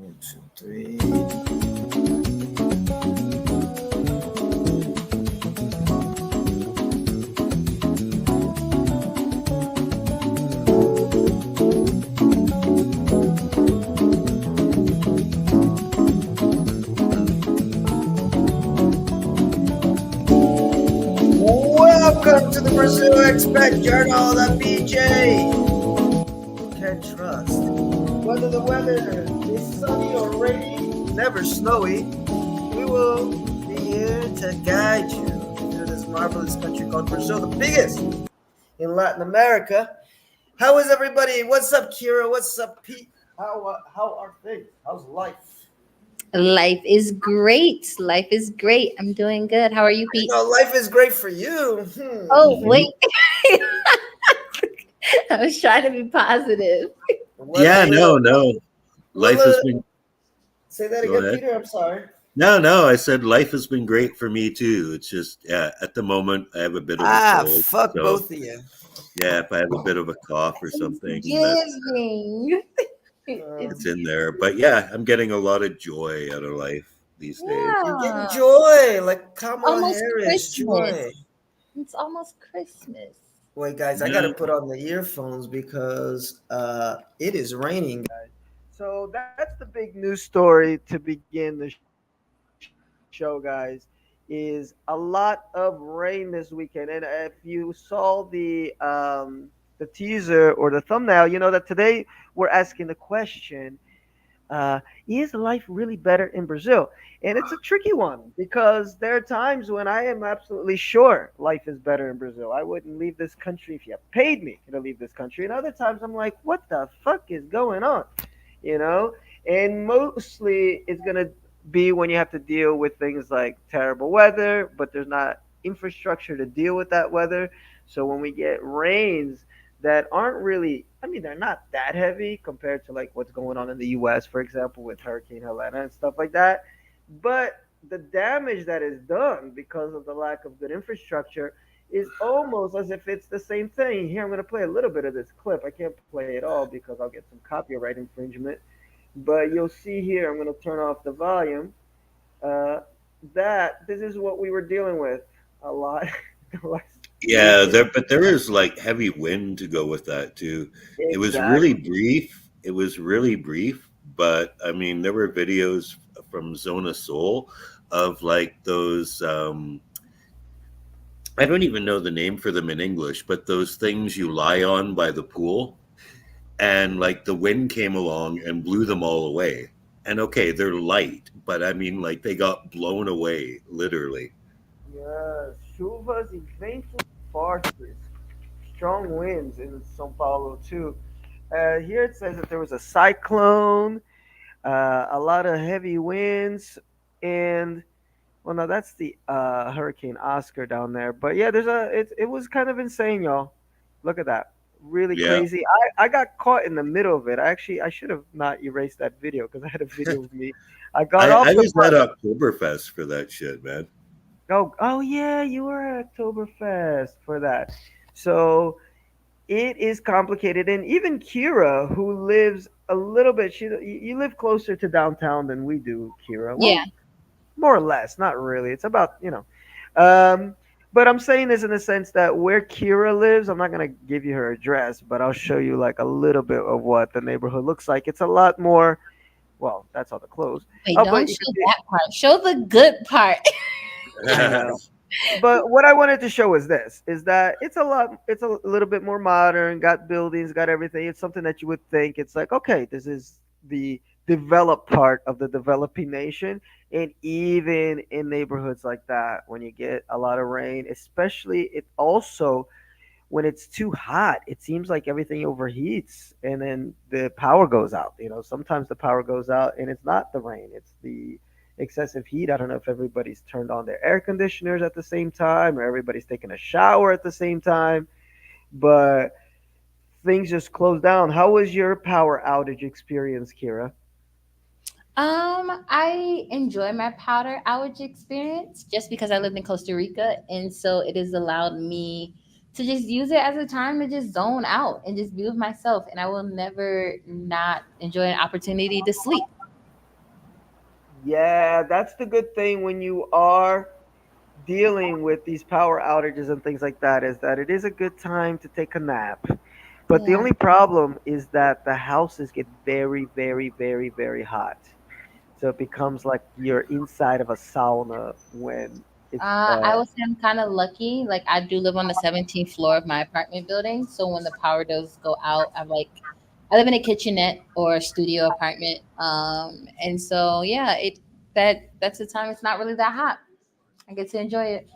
One, two, three. Welcome to the Brazil Expat Journal, the BEJ. Can trust. Whether the weather is sunny or rainy, never snowy, we will be here to guide you through this marvelous country called Brazil, the biggest in Latin America. How is everybody? What's up, Kira? What's up, Pete? How are things? How's life? Life is great. Life is great. I'm doing good. How are you, Pete? Life is great for you. Oh, wait. I was trying to be positive. Yeah, no. Life has been. Say that Go again, ahead. Peter. I'm sorry. No. I said life has been great for me too. It's just, at the moment I have a bit of a cold. Fuck So both of you. yeah, if I have a bit of a cough or something, that's Thanksgiving. it's in there. But yeah, I'm getting a lot of joy out of life these days. You're getting Yeah. joy, like Kamala Almost Harris. Christmas. Joy. It's almost Christmas. Wait, guys, I Yeah. gotta put on the earphones because it is raining, guys. So that's the big news story to begin the show, guys. Is a lot of rain this weekend, and if you saw the teaser or the thumbnail, you know that today we're asking the question: is life really better in Brazil? And it's a tricky one because there are times when I am absolutely sure life is better in Brazil. I wouldn't leave this country if you paid me to leave this country. And other times I'm like, what the fuck is going on? You know? And mostly it's going to be when you have to deal with things like terrible weather, but there's not infrastructure to deal with that weather. So when we get rains that aren't really, I mean, they're not that heavy compared to like what's going on in the US, for example, with Hurricane Helena and stuff like that. But the damage that is done because of the lack of good infrastructure is almost as if it's the same thing. Here, I'm going to play a little bit of this clip. I can't play it all because I'll get some copyright infringement. But you'll see here, I'm going to turn off the volume. Uh, that this is what we were dealing with a lot the last Yeah, weekend. there is like heavy wind to go with that too. It was really Exactly. brief. But I mean, there were videos from Zona Soul of like those. I don't even know the name for them in English, but those things you lie on by the pool, and like the wind came along and blew them all away. And okay, they're light, but I mean, like they got blown away, literally. Yes, chuvas e ventos fortes, strong winds in São Paulo too. Here it says that there was a cyclone, a lot of heavy winds, and well, no, that's the Hurricane Oscar down there. But yeah, it was kind of insane, y'all. Look at that, really Yeah, crazy. I got caught in the middle of it. I should have not erased that video because I had a video of me. I got I off the was bus. at Oktoberfest for that shit, man. Oh yeah, you were at Oktoberfest for that. So it is complicated, and even Kira, who lives a little bit, you live closer to downtown than we do, Kira. Yeah. Well, more or less, not really. It's about Um, but I'm saying this in the sense that where Kira lives, I'm not gonna give you her address, but I'll show you like a little bit of what the neighborhood looks like. It's a lot more. Well, that's all the clothes. Wait, Oh, but don't you show can. that part. Show the good part. I know. But what I wanted to show is that it's a little bit more modern, got buildings, got everything. It's something that you would think it's like, okay, this is the developed part of the developing nation. And even in neighborhoods like that, when you get a lot of rain, especially it also when it's too hot, it seems like everything overheats and then the power goes out. Sometimes the power goes out and it's not the rain, it's the excessive heat. I don't know if everybody's turned on their air conditioners at the same time or everybody's taking a shower at the same time, but things just close down. How was your power outage experience, Kira? I enjoy my powder outage experience just because I lived in Costa Rica, and so it has allowed me to just use it as a time to just zone out and just be with myself. And I will never not enjoy an opportunity to sleep. Yeah, that's the good thing when you are dealing with these power outages and things like that, is that it is a good time to take a nap. But the Yeah. only problem is that the houses get very, very, very, very hot. So it becomes like you're inside of a sauna when it's I would say I'm kind of lucky. Like I do live on the 17th floor of my apartment building, so when the power does go out, I live in a kitchenette or a studio apartment. And so yeah, that's the time it's not really that hot. I get to enjoy it.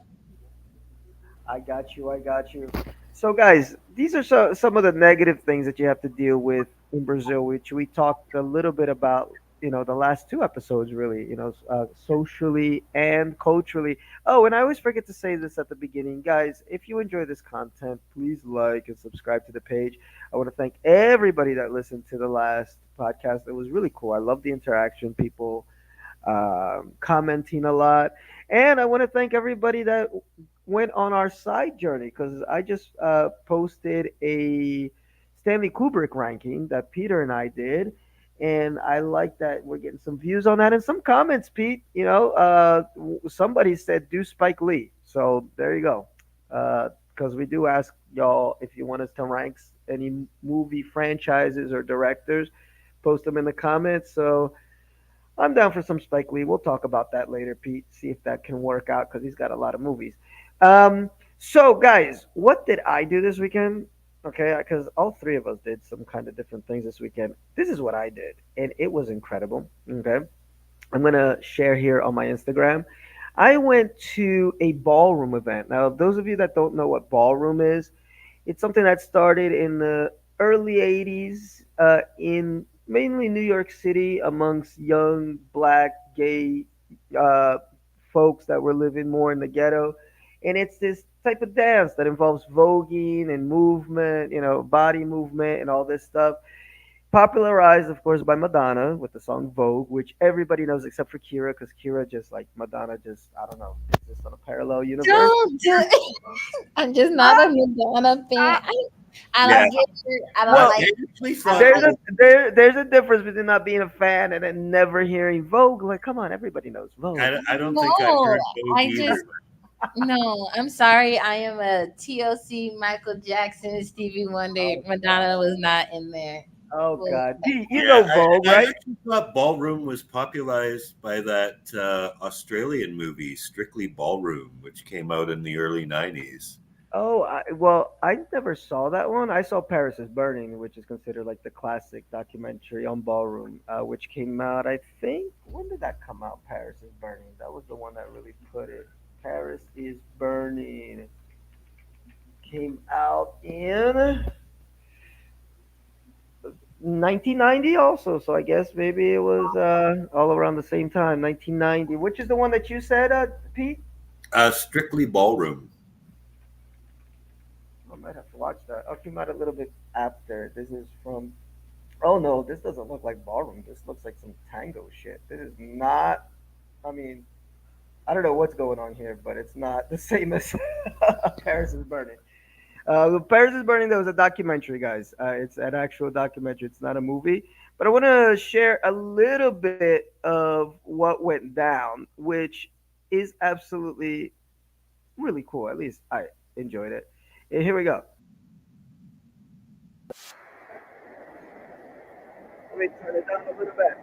I got you. I got you. So, guys, these are some of the negative things that you have to deal with in Brazil, which we talked a little bit about, the last two episodes, really, socially and culturally. Oh, and I always forget to say this at the beginning. Guys, if you enjoy this content, please like and subscribe to the page. I want to thank everybody that listened to the last podcast. It was really cool. I love the interaction, people commenting a lot. And I want to thank everybody that went on our side journey, because I just posted a Stanley Kubrick ranking that Peter and I did. And I like that we're getting some views on that and some comments, Pete. Somebody said do Spike Lee. So there you go. Because we do ask y'all if you want us to rank any movie franchises or directors, post them in the comments. So I'm down for some Spike Lee. We'll talk about that later, Pete. See if that can work out because he's got a lot of movies. So, guys, what did I do this weekend? Okay, because all three of us did some kind of different things this weekend. This is what I did, and it was incredible. Okay, I'm gonna share here on my Instagram. I went to a ballroom event. Now, those of you that don't know what ballroom is, it's something that started in the early 80s in mainly New York City amongst young black gay uh, folks that were living more in the ghetto. And it's this type of dance that involves voguing and movement, body movement and all this stuff. Popularized, of course, by Madonna with the song Vogue, which everybody knows except for Kira, because Kira just like Madonna, just, I don't know, exists on a parallel universe. Don't do it. I'm just not a Madonna fan. I Yeah, don't get it. I don't Well, I like. actually I thought don't there's like. a there's a difference between not being a fan and then never hearing Vogue. Like, come on, everybody knows Vogue. I don't think I No, heard Vogue I either. just no. I'm sorry. I am a TLC, Michael Jackson, Stevie Wonder. Oh Madonna God. was not in there. Oh Well, God. You Yeah, know Vogue, I right? actually thought Ballroom was popularized by that Australian movie, Strictly Ballroom, which came out in the early 90s. Oh, well, I never saw that one. I saw Paris is Burning, which is considered like the classic documentary on ballroom, which came out, I think, when did that come out? Paris is Burning. That was the one that really put it. Paris is Burning came out in 1990 also. So I guess maybe it was all around the same time, 1990. Which is the one that you said, Pete? Strictly Ballroom. I might have to watch that. I'll come out a little bit after. This is from. Oh no, this doesn't look like ballroom. This looks like some tango shit. This is not. I mean, I don't know what's going on here, but it's not the same as Paris is Burning. Paris is Burning, though, was a documentary, guys. It's an actual documentary. It's not a movie. But I want to share a little bit of what went down, which is absolutely really cool. At least I enjoyed it. And here we go. Let me turn it down a little bit.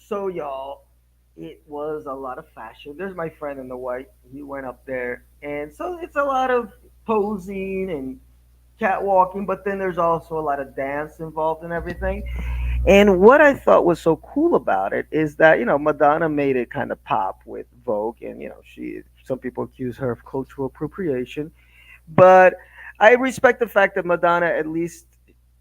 So, y'all, it was a lot of fashion. There's my friend in the white. He went up there. And so it's a lot of posing and catwalking, but then there's also a lot of dance involved in everything. And what I thought was so cool about it is that, Madonna made it kind of pop with Vogue, and some people accuse her of cultural appropriation, but I respect the fact that Madonna, at least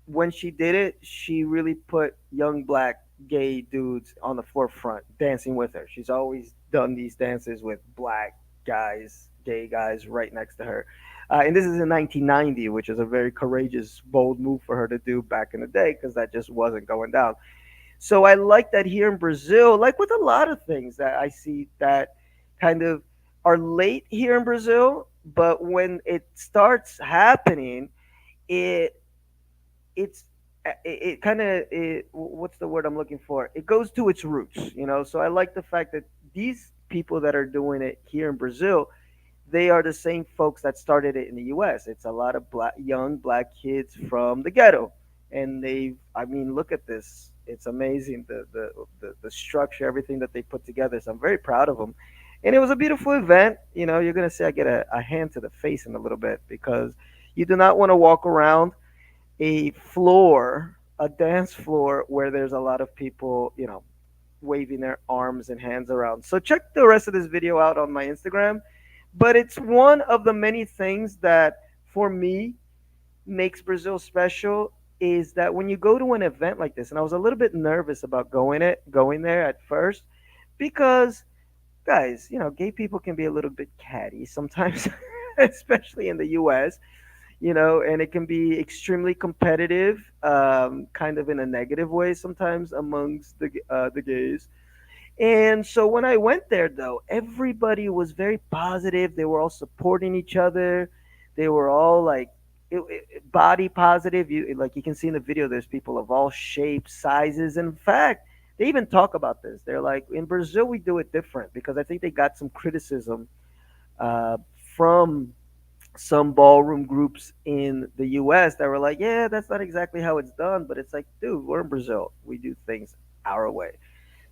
when she did it, she really put young black gay dudes on the forefront dancing with her. She's always done these dances with black guys, gay guys right next to her. And this is in 1990, which is a very courageous, bold move for her to do back in the day because that just wasn't going down. So I like that here in Brazil, like with a lot of things that I see that kind of are late here in Brazil, but when it starts happening, it it's it kind of what's the word I'm looking for? It goes to its roots, you know. So I like the fact that these people that are doing it here in Brazil, they are the same folks that started it in the U.S. It's a lot of young black kids from the ghetto, and they, I mean, look at this. It's amazing the structure, everything that they put together. So I'm very proud of them, and it was a beautiful event. You know, you're gonna say I get a hand to the face in a little bit because you do not want to walk around a floor, a dance floor where there's a lot of people, you know, waving their arms and hands around. So check the rest of this video out on my Instagram. But it's one of the many things that for me makes Brazil special is that when you go to an event like this, and I was a little bit nervous about going there at first because guys, you know, gay people can be a little bit catty sometimes, especially in the US, you know, and it can be extremely competitive, kind of in a negative way sometimes amongst the gays. And so when I went there, though, everybody was very positive. They were all supporting each other. They were all like body positive. Like you can see in the video, there's people of all shapes, sizes. In fact, they even talk about this. They're like, in Brazil, we do it different because I think they got some criticism uh, from some ballroom groups in the US that were like, yeah, that's not exactly how it's done. But it's like, dude, we're in Brazil. We do things our way.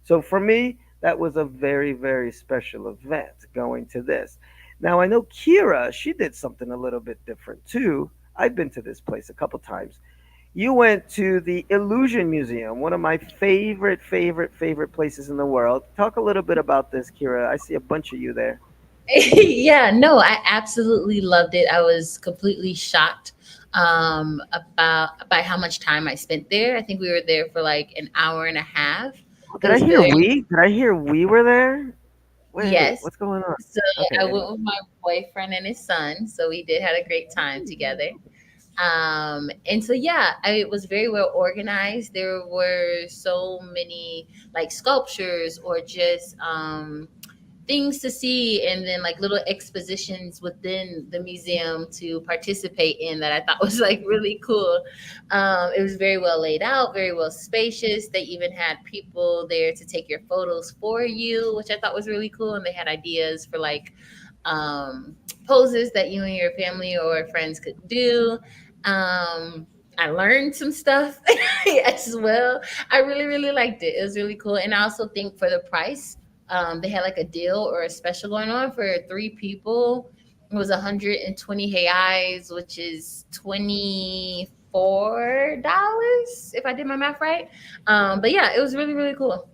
So for me, that was a very, very special event going to this. Now I know Kira, she did something a little bit different too. I've been to this place a couple times. You went to the Illusion Museum, one of my favorite places in the world. Talk a little bit about this, Kira. I see a bunch of you there. Yeah, no, I absolutely loved it. I was completely shocked about by how much time I spent there. I think we were there for like an hour and a half. Oh, It did I was hear very we? Did I hear we were there? Wait, yes. what's going on? So I Okay. went with my boyfriend and his son. So we did had a great time together. And so yeah, it was very well organized. There were so many like sculptures or just things to see, and then like little expositions within the museum to participate in that I thought was like really cool. It was very well laid out, very well spacious. They even had people there to take your photos for you, which I thought was really cool, and they had ideas for like um, poses that you and your family or friends could do. um, I learned some stuff as well. I really, really liked it. It was really cool. And I also think for the price, they had like a deal or a special going on for three people. It was 120 reais, which is $24, if I did my math right. But yeah, it was really, really cool.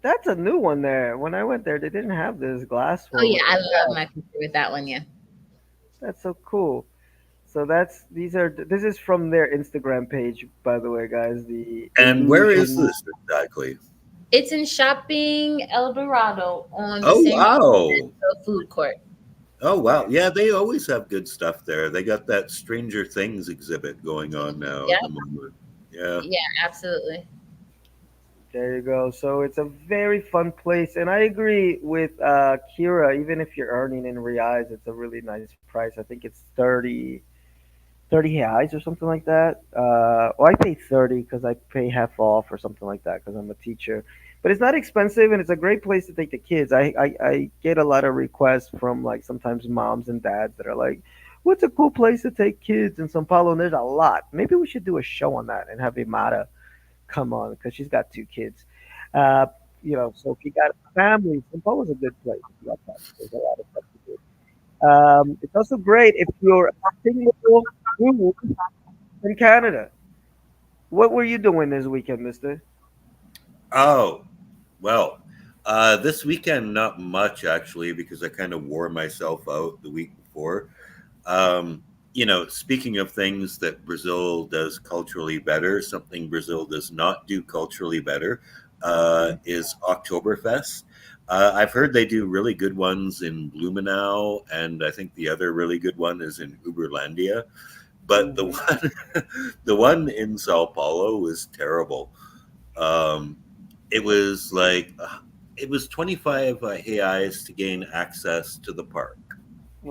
That's a new one there. When I went there, they didn't have this glass Oh floor yeah, with the I love glass. my picture with that one. Yeah. That's so cool. So this is from their Instagram page, by the way, guys. The And where is illusion. this exactly? It's in Shopping El Dorado on the Oh same wow. food court. Oh wow. Yeah, they always have good stuff there. They got that Stranger Things exhibit going on now at the Yep. moment. Yeah. Yeah, absolutely. There you go. So it's a very fun place, and I agree with Kira. Even if you're earning in reais, it's a really nice price. I think it's 30 reais or something like that. Well, I pay 30 because I pay half off or something like that because I'm a teacher. But it's not expensive and it's a great place to take the kids. I get a lot of requests from like sometimes moms and dads that are like, what's a cool place to take kids in Sao Paulo? And there's a lot. Maybe we should do a show on that and have Imara come on because she's got two kids. Uh, you know, so if you got a family, Sao Paulo's a good place if you got family. There's a lot of stuff to do. It's also great if you're a single dude in Canada. What were you doing this weekend, mister? Oh, well, this weekend not much actually because I kind of wore myself out the week before. Um, Speaking of things that Brazil does culturally better, something Brazil does not do culturally better is Oktoberfest. I've heard they do really good ones in Blumenau, and I think the other really good one is in Uberlandia. But the Hmm. one, the one in Sao Paulo was terrible. Um, it was like it was 25 reais to gain access to the park,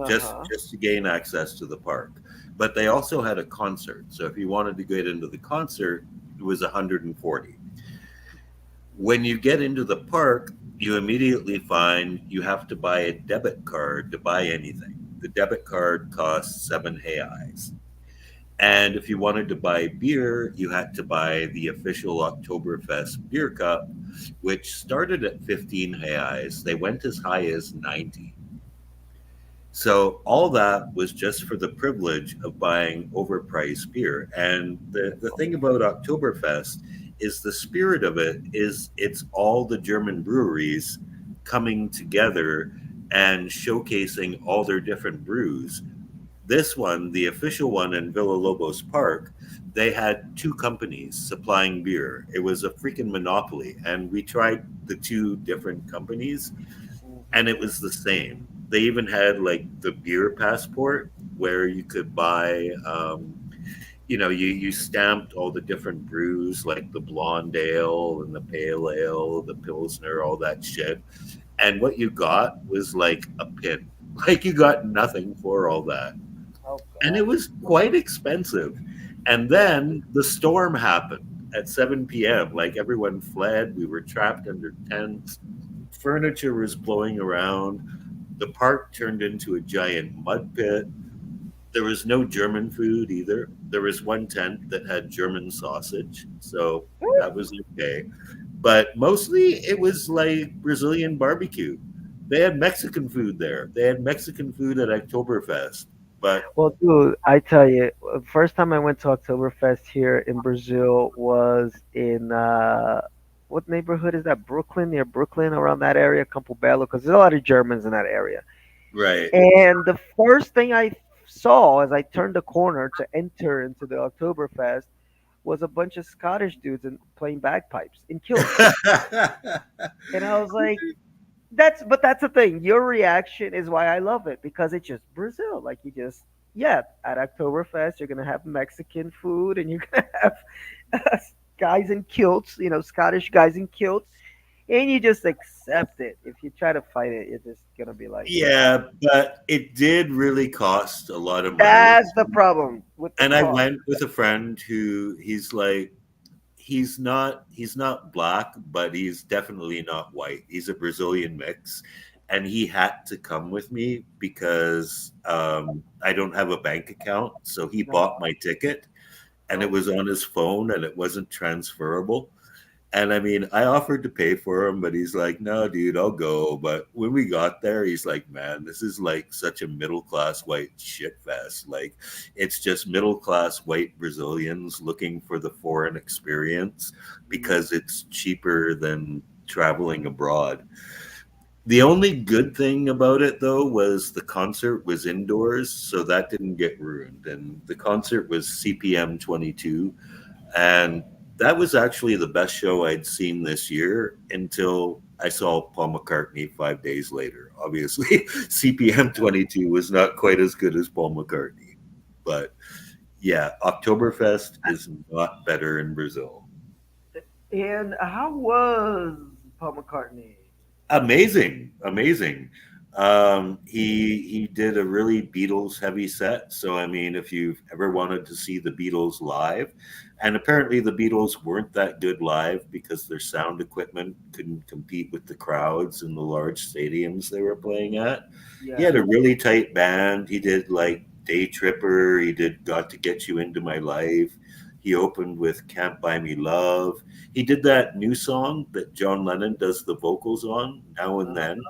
just Uh-huh. just to gain access to the park. But they also had a concert, so if you wanted to get into the concert, it was 140. When you get into the park, you immediately find you have to buy a debit card to buy anything. The debit card costs 7 reais. And if you wanted to buy beer, you had to buy the official Oktoberfest beer cup, which started at 15 reais. They went as high as 90. So all that was just for the privilege of buying overpriced beer. And the thing about Oktoberfest is the spirit of it is it's all the German breweries coming together and showcasing all their different brews. This one, the official one in Villa Lobos Park, they had two companies supplying beer. It was a freaking monopoly. And we tried the two different companies, and it was the same. They even had like the beer passport where you could buy, you stamped all the different brews like the blonde ale and the pale ale, the pilsner, all that shit. And what you got was like a pin. Like you got nothing for all that. Oh And it God. was quite expensive. And then the storm happened at 7 p.m. Like everyone fled. We were trapped under tents. Furniture was blowing around. The park turned into a giant mud pit. There was no German food either. There was one tent that had German sausage, so that was okay. But mostly it was like Brazilian barbecue. They had Mexican food there. They had Mexican food at Oktoberfest. But Well, dude, I tell you, first time I went to Oktoberfest here in Brazil was in what neighborhood is that? Brooklyn, near Brooklyn, around that area, Campo Belo, because there's a lot of Germans in that area. right. And the first thing I saw as I turned the corner to enter into the Oktoberfest was a bunch of Scottish dudes playing bagpipes in kilts. And I was like, that's the thing. Your reaction is why I love it because it's just Brazil. Like you just yeah, at Oktoberfest you're gonna have Mexican food and you're gonna have guys in kilts, Scottish guys in kilts, and you just accept it. If you try to fight it, you're just gonna be like, yeah. Yeah, but it did really cost a lot of money. That's the problem with the And I cost. went with a friend who he's like he's not black, but he's definitely not white. He's a Brazilian mix, and he had to come with me because I don't have a bank account, so he bought No, my ticket, and it no. was on his phone and it wasn't transferable. And I mean, I offered to pay for him, but he's like, no, dude, I'll go. But when we got there, he's like, man, this is like such a middle class white shit fest. Like, it's just middle class white Brazilians looking for the foreign experience because it's cheaper than traveling abroad. The only good thing about it, though, was the concert was indoors, so that didn't get ruined. And the concert was CPM 22, and that was actually the best show I'd seen this year until I saw Paul McCartney 5 days later. Obviously, CPM 22 was not quite as good as Paul McCartney. But yeah, Oktoberfest is not better in Brazil. And how was Paul McCartney? Amazing, amazing. He did a really Beatles heavy set. So I mean, if you've ever wanted to see the Beatles live, and apparently the Beatles weren't that good live because their sound equipment couldn't compete with the crowds in the large stadiums they were playing at. He had Yeah. a really tight band. He did like Day Tripper. He did Got to Get You Into My Life. He opened with Can't Buy Me Love. He did that new song that John Lennon does the vocals on now and Uh, then,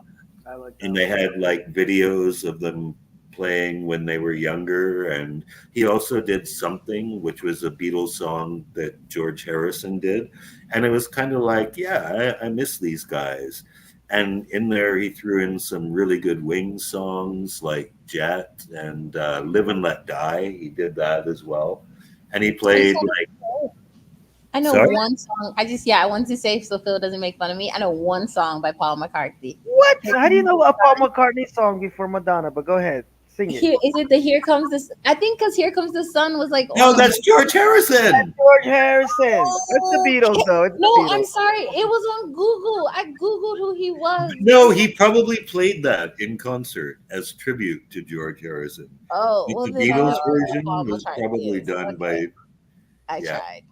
I like and that they one. had like videos of them playing when they were younger. And he also did Something, which was a Beatles song that George Harrison did, and it was kind of like, yeah, I miss these guys. And in there, he threw in some really good Wings songs like Jet and Live and Let Die. He did that as well. And he Are you played saying? like, I know sorry? one song. I wanted to say so Phil doesn't make fun of me. I know one song by Paul McCartney. What? Here How do you Comes know the a Paul Sun. McCartney song before Madonna? But go ahead, sing it. Here is it the Here Comes the I think because Here Comes the Sun was like No, on. that's George Harrison. George Harrison. It's the Oh, Beatles, though. It's the no, I'm Beatles. sorry. It was on Google. I Googled who he was. It No, was he probably played that in concert as tribute to George Harrison. oh, Like well the then I know Beatles who version Paul was McCartney probably is. done Okay. by, I yeah, tried.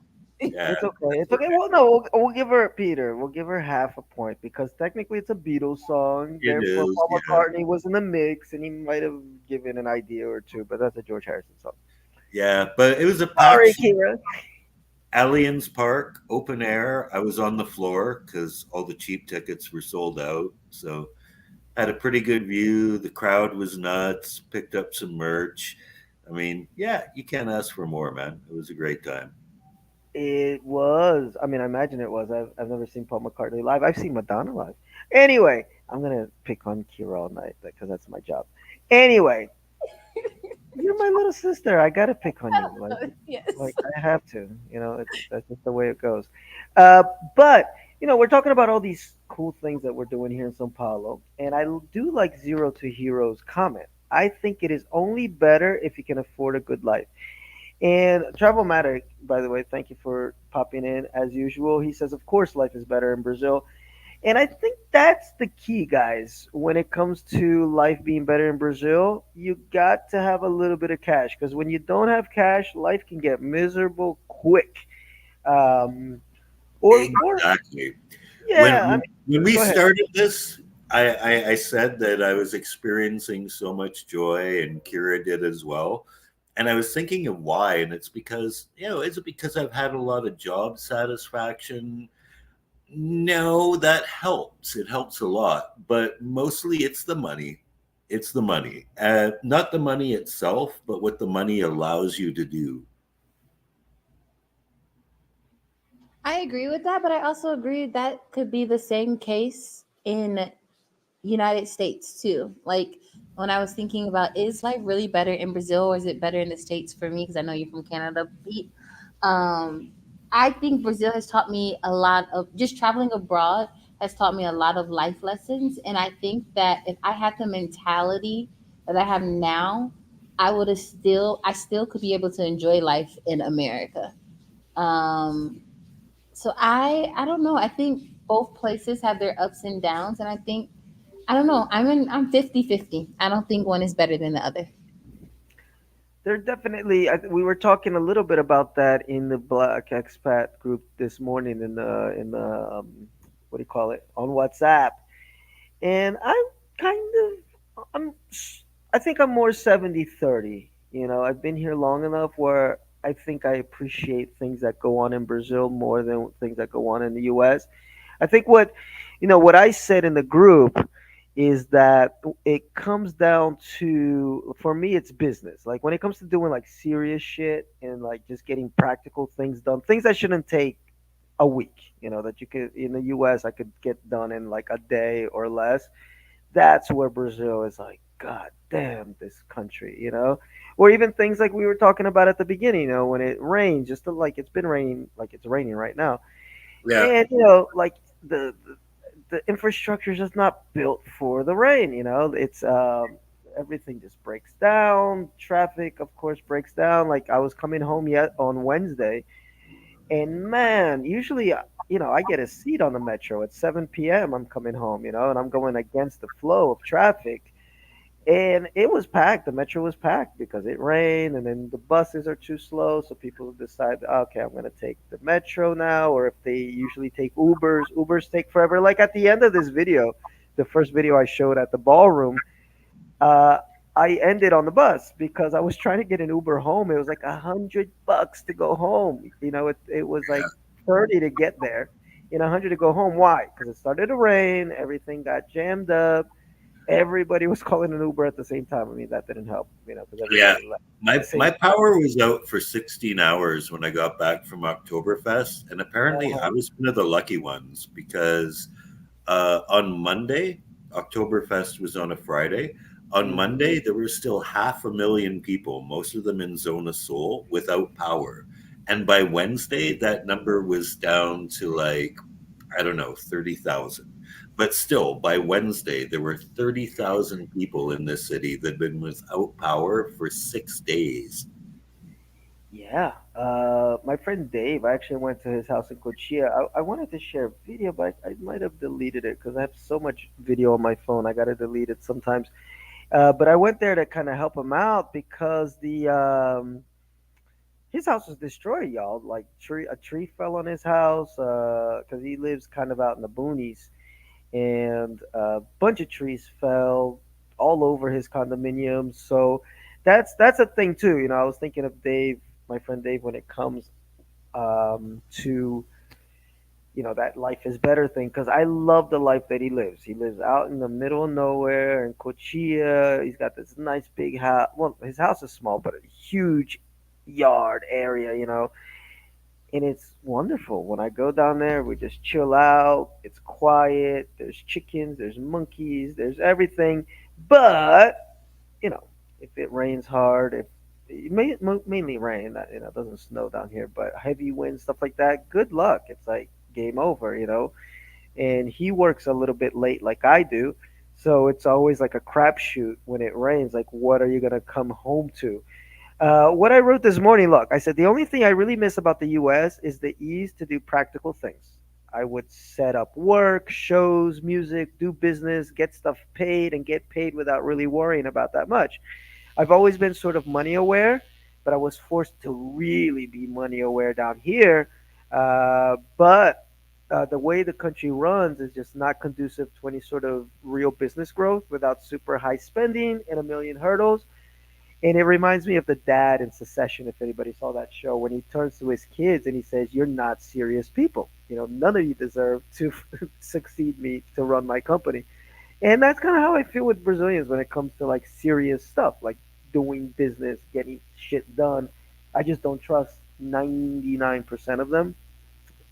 yeah. It's okay. It's okay. Well, no, we'll give her Peter. We'll give her half a point because technically it's a Beatles song. It Therefore, is, Paul yeah. McCartney was in the mix, and he might have given an idea or two. But that's a George Harrison song. Yeah, but it was a packed Sorry, show. Kira. Allianz Park, open air. I was on the floor because all the cheap tickets were sold out. So had a pretty good view. The crowd was nuts. Picked up some merch. I mean, yeah, you can't ask for more, man. It was a great time. It was. I mean, I imagine it was. I've never seen Paul McCartney live. I've seen Madonna live. Anyway, I'm gonna pick on Kira all night because that's my job. Anyway, you're my little sister. I gotta pick on you. Yes. Like I have to. That's just the way it goes. Uh, but we're talking about all these cool things that we're doing here in São Paulo, and I do like Zero to Heroes comment. I think it is only better if you can afford a good life. And Travelmatic, by the way, thank you for popping in as usual. He says, of course, life is better in Brazil. And I think that's the key, guys. When it comes to life being better in Brazil, you got to have a little bit of cash because when you don't have cash, life can get miserable quick. Um, or Exactly. yeah, I When mean, when we go ahead. started this, I said that I was experiencing so much joy, and Kira did as well. And I was thinking of why, and it's because is it because I've had a lot of job satisfaction? No, that helps. It helps a lot, but mostly it's the money. It's the money, not the money itself, but what the money allows you to do. I agree with that, but I also agree that could be the same case in United States too. Like when I was thinking about is life really better in Brazil or is it better in the States for me? Because I know you're from Canada, Pete. Um, I think Brazil has taught me a lot of just traveling abroad has taught me a lot of life lessons. And I think that if I had the mentality that I have now, I still could be able to enjoy life in America. Um, so I don't know. I think both places have their ups and downs, and I don't know. I'm 50-50. I don't think one is better than the other. They're definitely. We were talking a little bit about that in the Black Expat group this morning in the what do you call it on WhatsApp. And kind I'm I think I'm more 70-30. I've been here long enough where I think I appreciate things that go on in Brazil more than things that go on in the US. I think what I said in the group is that it comes down to, for me, it's business. Like when it comes to doing like serious shit and like just getting practical things done, things that shouldn't take a week, that you could in the US I could get done in like a day or less. That's where Brazil is like, God damn this country, or even things like we were talking about at the beginning, when it rains, just to, like it's been raining, like it's raining right now, Yeah, and like the infrastructure is just not built for the rain. It's everything just breaks down. Traffic, of course, breaks down. Like I was coming home yet on Wednesday, and man, usually, I get a seat on the metro at 7 p.m. I'm coming home, and I'm going against the flow of traffic. And it was packed. The metro was packed because it rained, and then the buses are too slow. So people decide, okay, I'm going to take the metro now. Or if they usually take Ubers take forever. Like at the end of this video, the first video I showed at the ballroom, uh, I ended on the bus because I was trying to get an Uber home. It was like $100 to go home. It was like 30 to get there, and 100 to go home. Why? Because it started to rain. Everything got jammed up. Everybody was calling an Uber at the same time. I mean, that didn't help, because yeah. everybody left at My the same my time. power was out for 16 hours when I got back from Oktoberfest, and apparently I Uh-huh. was one of the lucky ones because On Monday, Oktoberfest was on a Friday. On Hmm. Monday, there were still 500,000 people, most of them in Zona Sul, without power. And by Wednesday, that number was down to like, I don't know, 30,000. But still, by Wednesday, there were 30,000 people in this city that had been without power for 6 days. Yeah. My friend Dave, I actually went to his house in Cochia. I wanted to share a video, but I might have deleted it because I have so much video on my phone. I got to delete it sometimes. But I went there to kind of help him out because the his house was destroyed, y'all. Like a tree fell on his house because he lives kind of out in the boonies, and a bunch of trees fell all over his condominium. So that's a thing too. I was thinking of Dave, my friend Dave, when it comes to that life is better thing because I love the life that he lives. He lives out in the middle of nowhere in Cochia. He's got this nice big house. Well, his house is small, but a huge yard area, and it's wonderful. When I go down there, we just chill out. It's quiet. There's chickens, there's monkeys, there's everything. But you know, if it rains hard, if it mainly rain, it doesn't snow down here, but heavy wind, stuff like that. Good luck. It's like game over. And he works a little bit late, like I do, so it's always like a crapshoot when it rains. Like, what are you gonna come home to? What I wrote this morning, look, I said the only thing I really miss about the US is the ease to do practical things. I would set up work, shows, music, do business, get stuff paid, and get paid without really worrying about that much. I've always been sort of money aware, but I was forced to really be money aware down here. But the way the country runs is just not conducive to any sort of real business growth without super high spending and a million hurdles. And it reminds me of the dad in Secession, if anybody saw that show, when he turns to his kids and he says, "You're not serious people. None of you deserve to succeed me to run my company." And that's kind of how I feel with Brazilians when it comes to like serious stuff, like doing business, getting shit done. I just don't trust 99% of them.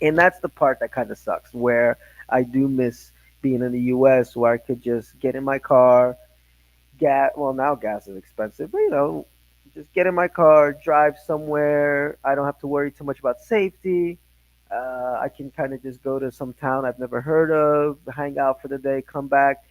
And that's the part that kind of sucks, where I do miss being in the US where I could just get in my car, gas. Well, now gas is expensive, but just get in my car, drive somewhere. I don't have to worry too much about safety. I can kind of just go to some town I've never heard of, hang out for the day, come back.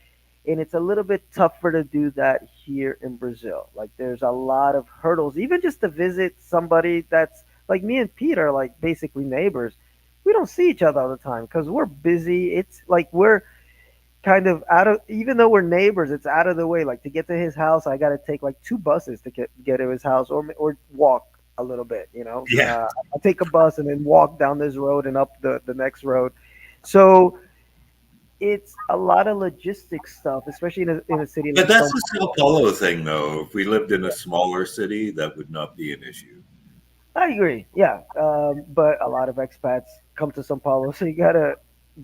And it's a little bit tougher to do that here in Brazil. Like, there's a lot of hurdles, even just to visit somebody that's like me and Pete are like basically neighbors. We don't see each other all the time because we're busy. It's like we're kind of out of, even though we're neighbors, it's out of the way. Like, to get to his house, I got to take like two buses to get to his house, or walk a little bit. Yeah. I take a bus and then walk down this road and up the next road. So it's a lot of logistics stuff, especially in a city But like that's São a Sao Paulo. Paulo thing, though. If we lived in a smaller city, that would not be an issue. I agree. Yeah, but a lot of expats come to São Paulo, so you gotta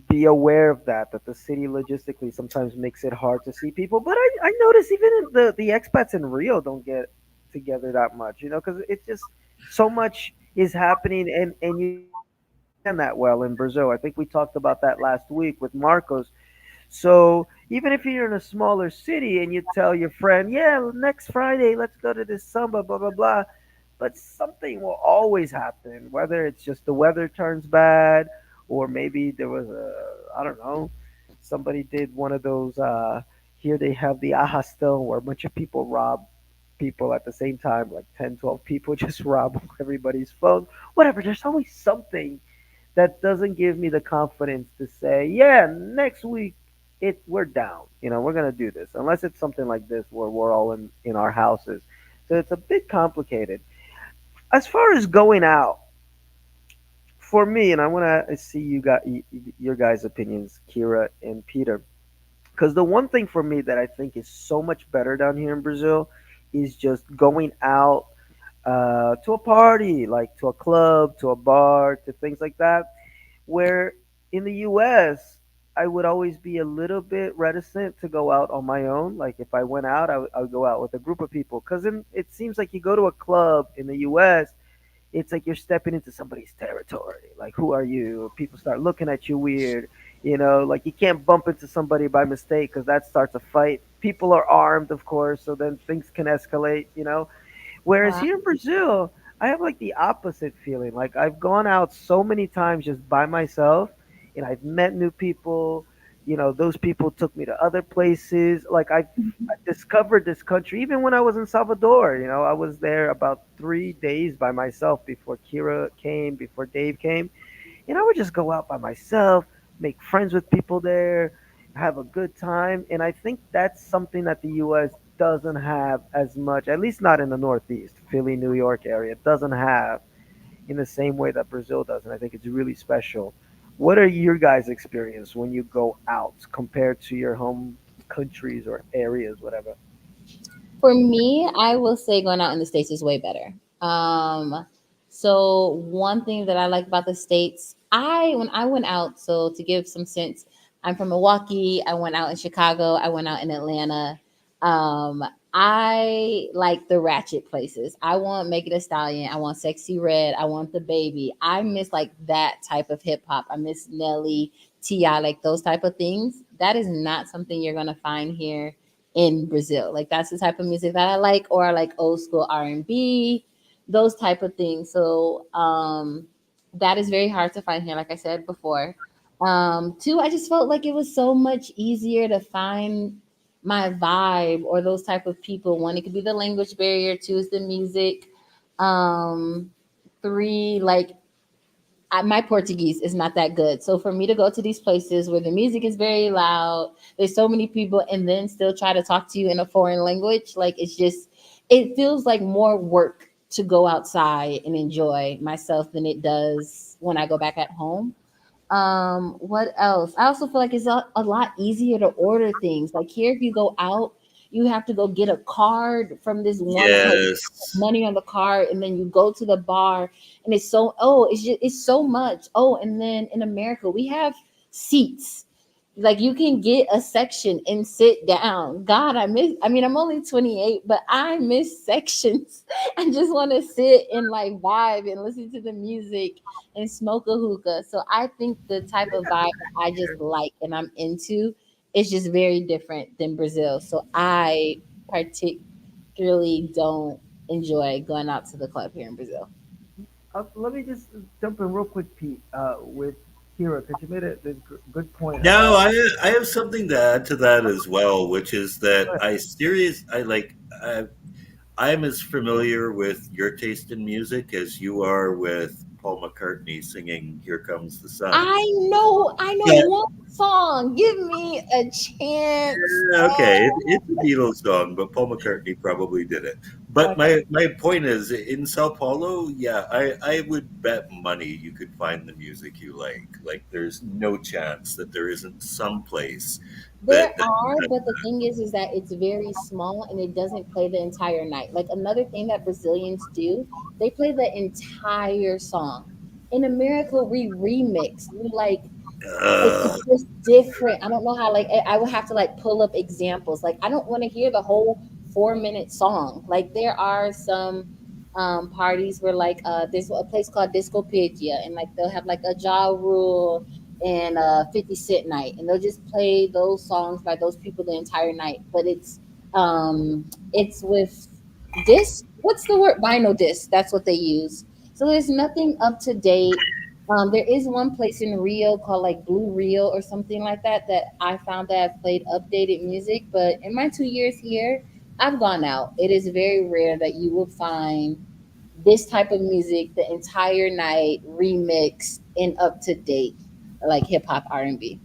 be aware of that. That the city logistically sometimes makes it hard to see people. But I notice even in the expats in Rio don't get together that much. Because it's just so much is happening, and you don't understand that well in Brazil. I think we talked about that last week with Marcos. So even if you're in a smaller city and you tell your friend, "Yeah, next Friday, let's go to this samba, blah blah blah," but something will always happen, whether it's just the weather turns bad, or maybe there was I don't know, somebody did one of those. Here they have the Ahastão, where a bunch of people rob people at the same time, like 10, 12 people just rob everybody's phone. Whatever. There's always something that doesn't give me the confidence to say, yeah, next week we're down. We're gonna do this, unless it's something like this where we're all in our houses. So it's a bit complicated. As far as going out, for me, and I want to see your guys' opinions, Kira and Peter, because the one thing for me that I think is so much better down here in Brazil is just going out to a party, like to a club, to a bar, to things like that. Where in the U.S., I would always be a little bit reticent to go out on my own. Like, if I went out, I would go out with a group of people, because it seems like you go to a club in the U.S., it's like you're stepping into somebody's territory. Like, who are you? People start looking at you weird. Like you can't bump into somebody by mistake because that starts a fight. People are armed, of course, so then things can escalate. Whereas Wow. here in Brazil, I have like the opposite feeling. Like I've gone out so many times just by myself and I've met new people. Those people took me to other places. Like I discovered this country even when I was in Salvador. I was there about 3 days by myself before Kira came, before Dave came. And I would just go out by myself, make friends with people there, have a good time. And I think that's something that the US doesn't have as much, at least not in the Northeast, Philly, New York area. It doesn't have in the same way that Brazil does. And I think it's really special. What are your guys' experience when you go out compared to your home countries or areas, whatever? For me, I will say going out in the States is way better. So one thing that I like about the States, when I went out, so to give some sense, I'm from Milwaukee. I went out in Chicago. I went out in Atlanta. Um, I like the ratchet places. I want Make It a Stallion. I want Sexy Red. I want the Baby. I miss like that type of hip hop. I miss Nelly, Ti, like those type of things. That is not something you're gonna find here in Brazil. Like that's the type of music that I like, or I like old school R&B, those type of things. So that is very hard to find here, like I said before. Two, I just felt like it was so much easier to find my vibe or those type of people. One, it could be the language barrier. Two is the music. Three, like my Portuguese is not that good. So for me to go to these places where the music is very loud, there's so many people, and then still try to talk to you in a foreign language, like it feels like more work to go outside and enjoy myself than it does when I go back at home. What else? I also feel like it's a lot easier to order things. Like here, if you go out, you have to go get a card from this one place, Yes. money on the card, and then you go to the bar, and it's so much. Oh, and then in America, we have seats. Like you can get a section and sit down. God, I mean, I'm only 28, but I miss sections. I just want to sit and like vibe and listen to the music and smoke a hookah. So I think the type of vibe that I just like and I'm into is just very different than Brazil. So I particularly don't enjoy going out to the club here in Brazil. Let me just jump in real quick, Pete, with Kira, because you made this good point Now, about. I have something to add to that as well, which is that I'm as familiar with your taste in music as you are with Paul McCartney singing "Here Comes the Sun." I know But one song. Give me a chance. okay, it's a Beatles song, but Paul McCartney probably did it. But Okay. my point is, in Sao Paulo, yeah, I would bet money you could find the music you like. Like, there's no chance that there isn't some place There that are, has but the thing is that it's very small and it doesn't play the entire night. Like another thing that Brazilians do, they play the entire song. In America, we remix. We like uh, it's just different. I don't know how, like I would have to like pull up examples. Like I don't want to hear the whole 4 minute song. Like there are some parties where like there's a place called Discopedia, and like they'll have like a Ja Rule and 50 Cent night, and they'll just play those songs by those people the entire night. But it's with disc. What's the word? Vinyl disc. That's what they use. So there's nothing up to date. There is one place in Rio called like Blue Rio or something like that that I found that I've played updated music. But in my 2 years here, I've gone out. It is very rare that you will find this type of music the entire night remixed and up to date, like hip hop R&B.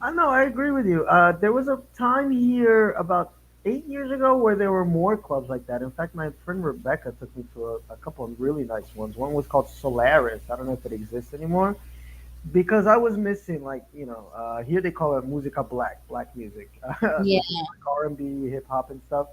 I know, I agree with you. There was a time here about 8 years ago where there were more clubs like that. In fact, my friend Rebecca took me to a couple of really nice ones. One was called Solaris. I don't know if it exists anymore because I was missing, like, here they call it musica black music, Yeah, like R&B, hip hop, and stuff.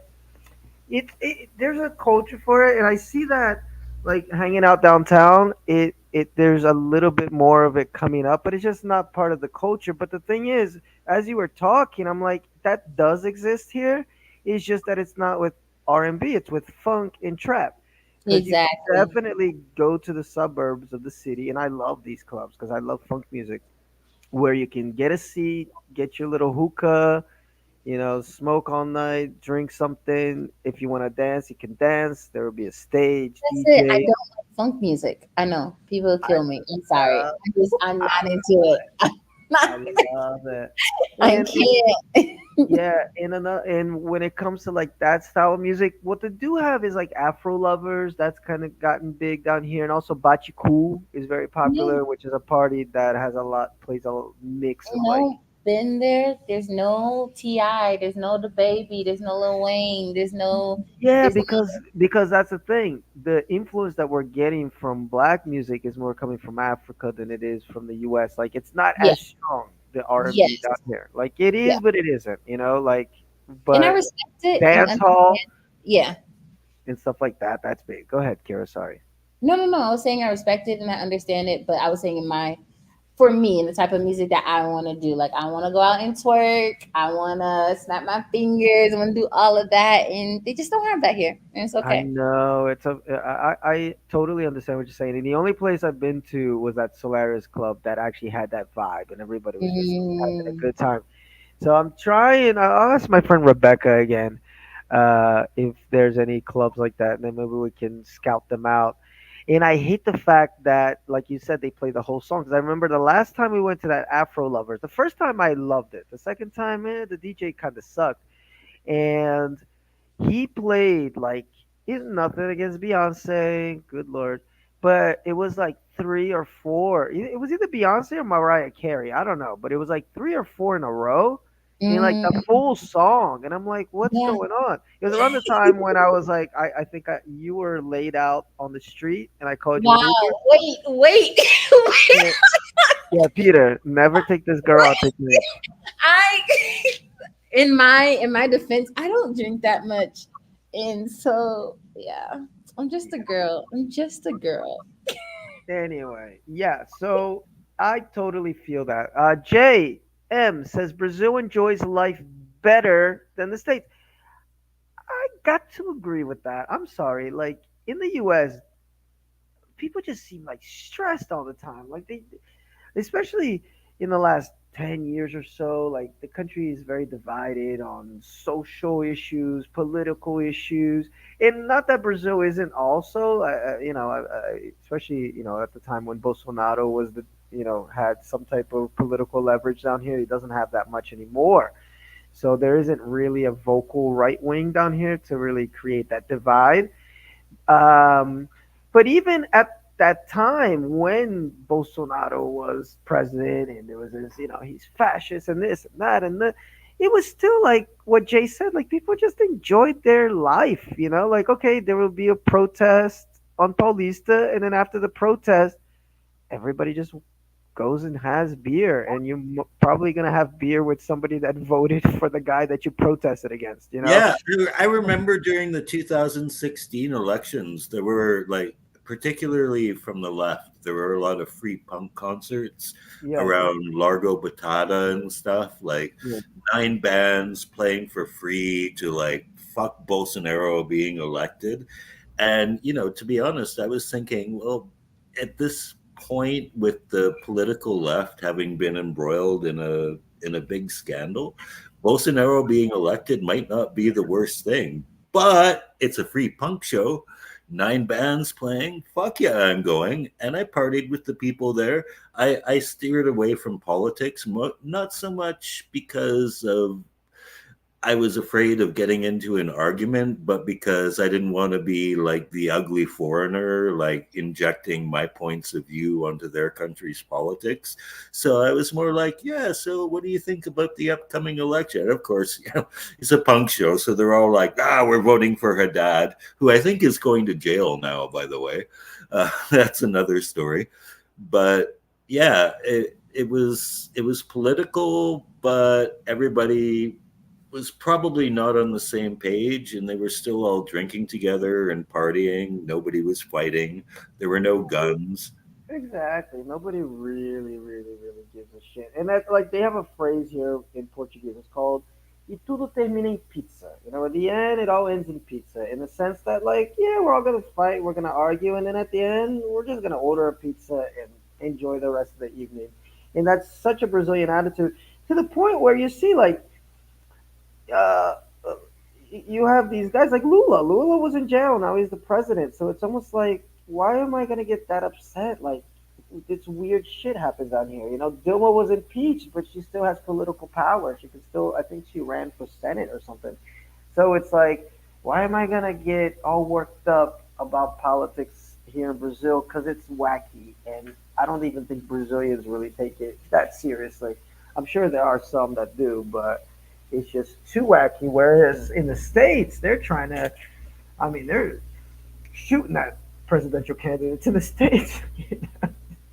There's a culture for it, and I see that like hanging out downtown. It there's a little bit more of it coming up, but it's just not part of the culture. But the thing is, as you were talking, I'm like, that does exist here. It's just that it's not with R&B. It's with funk and trap. because you can Exactly. definitely go to the suburbs of the city, and I love these clubs because I love funk music, where you can get a seat, get your little hookah, smoke all night, drink something. If you want to dance, you can dance. There will be a stage, That's it. I DJ. don't like funk music. I know people I kill me. I'm sorry. love, I'm I not into it. I love it. I And can't. yeah, and when it comes to like that style of music, what they do have is like Afro lovers. That's kind of gotten big down here, and also Bachi Cool is very Yeah, popular, which is a party that has a lot plays a mix of like. no, been there. There's no Ti. There's no the baby. There's no Lil Wayne. Yeah, There's because that's the thing. The influence that we're getting from black music is more coming from Africa than it is from the U.S. Like it's not yeah, as strong the R&B yes, down here. Like it yeah. is, but it isn't. Like, And I but respect it and dance hall understand. Yeah. and stuff like that. That's big. Go ahead, Kira. Sorry. No, no, no. I was saying I respect it and I understand it, but I was saying for me and the type of music that I want to do. Like I want to go out and twerk. I want to snap my fingers. I want to do all of that, and they just don't have that here, and it's I okay. know I totally understand what you're saying. And the only place I've been to was that Solaris Club that actually had that vibe, and everybody was just having a Mm, good time. So I'm trying. I'll ask my friend Rebecca again if there's any clubs like that, and then maybe we can scout them out. And I hate the fact that, like you said, they play the whole song. Because I remember the last time we went to that Afro Lovers, the first time I loved it. The second time, the DJ kind of sucked. And he played like it's nothing against Beyonce, good lord, but it was like three or four. It was either Beyonce or Mariah Carey, I don't know, but it was like three or four in a row, in like the mm, full song, and I'm like, what's yeah. going on? It was around the time when I was like, I think you were laid out on the street, and I called you an Wow. Uber. Wait, wait. Yeah, yeah, Peter, never take this girl out to drink. I in my defense, I don't drink that much. And so, yeah. I'm just a girl. I'm just a girl. Anyway, yeah, so I totally feel that. J M says Brazil enjoys life better than the States. I got to agree with that. I'm sorry. Like in the US, people just seem like stressed all the time. Like especially in the last 10 years or so, like the country is very divided on social issues, political issues. And not that Brazil isn't also, especially, at the time when Bolsonaro was had some type of political leverage down here. He doesn't have that much anymore. So there isn't really a vocal right wing down here to really create that divide. um, but even at that time when Bolsonaro was president and there was this, he's fascist and this and that and that, it was still like what Jay said, like people just enjoyed their life, like, okay, there will be a protest on Paulista, and then after the protest, everybody just goes and has beer, and you're probably going to have beer with somebody that voted for the guy that you protested against. Yeah, I remember during the 2016 elections, there were like, particularly from the left, there were a lot of free punk concerts Yes. around Largo Batata and stuff, like Yeah. 9 bands playing for free to like fuck Bolsonaro being elected. And, to be honest, I was thinking, well, at this point, with the political left having been embroiled in a big scandal, Bolsonaro being elected might not be the worst thing, but it's a free punk show. 9 bands playing. Fuck yeah, I'm going. And I partied with the people there. I steered away from politics, not so much because of I was afraid of getting into an argument, but because I didn't want to be like the ugly foreigner, like injecting my points of view onto their country's politics. So I was more like, yeah, so what do you think about the upcoming election? And of course, it's a punk show. So they're all like, we're voting for Haddad, who I think is going to jail now, by the way. That's another story. But yeah, it was political, but everybody was probably not on the same page, and they were still all drinking together and partying. Nobody was fighting. There were no guns. Exactly. Nobody really, really, really gives a shit. And that, like, they have a phrase here in Portuguese. It's called y tudo termina em pizza. You know, at the end, it all ends in pizza in the sense that, like, yeah, we're all going to fight, we're going to argue, and then at the end, we're just going to order a pizza and enjoy the rest of the evening. And that's such a Brazilian attitude to the point where you see, like, uh, uh, you have these guys like Lula. Lula was in jail. Now he's the president. So it's almost like, why am I gonna get that upset? Like, this weird shit happens out here. You know, Dilma was impeached, but she still has political power. She can still. I think she ran for senate or something. So it's like, why am I gonna get all worked up about politics here in Brazil? Because it's wacky, and I don't even think Brazilians really take it that seriously. I'm sure there are some that do, but it's just too wacky. Whereas in the states, they're trying to. I mean, they're shooting at presidential candidates in the states,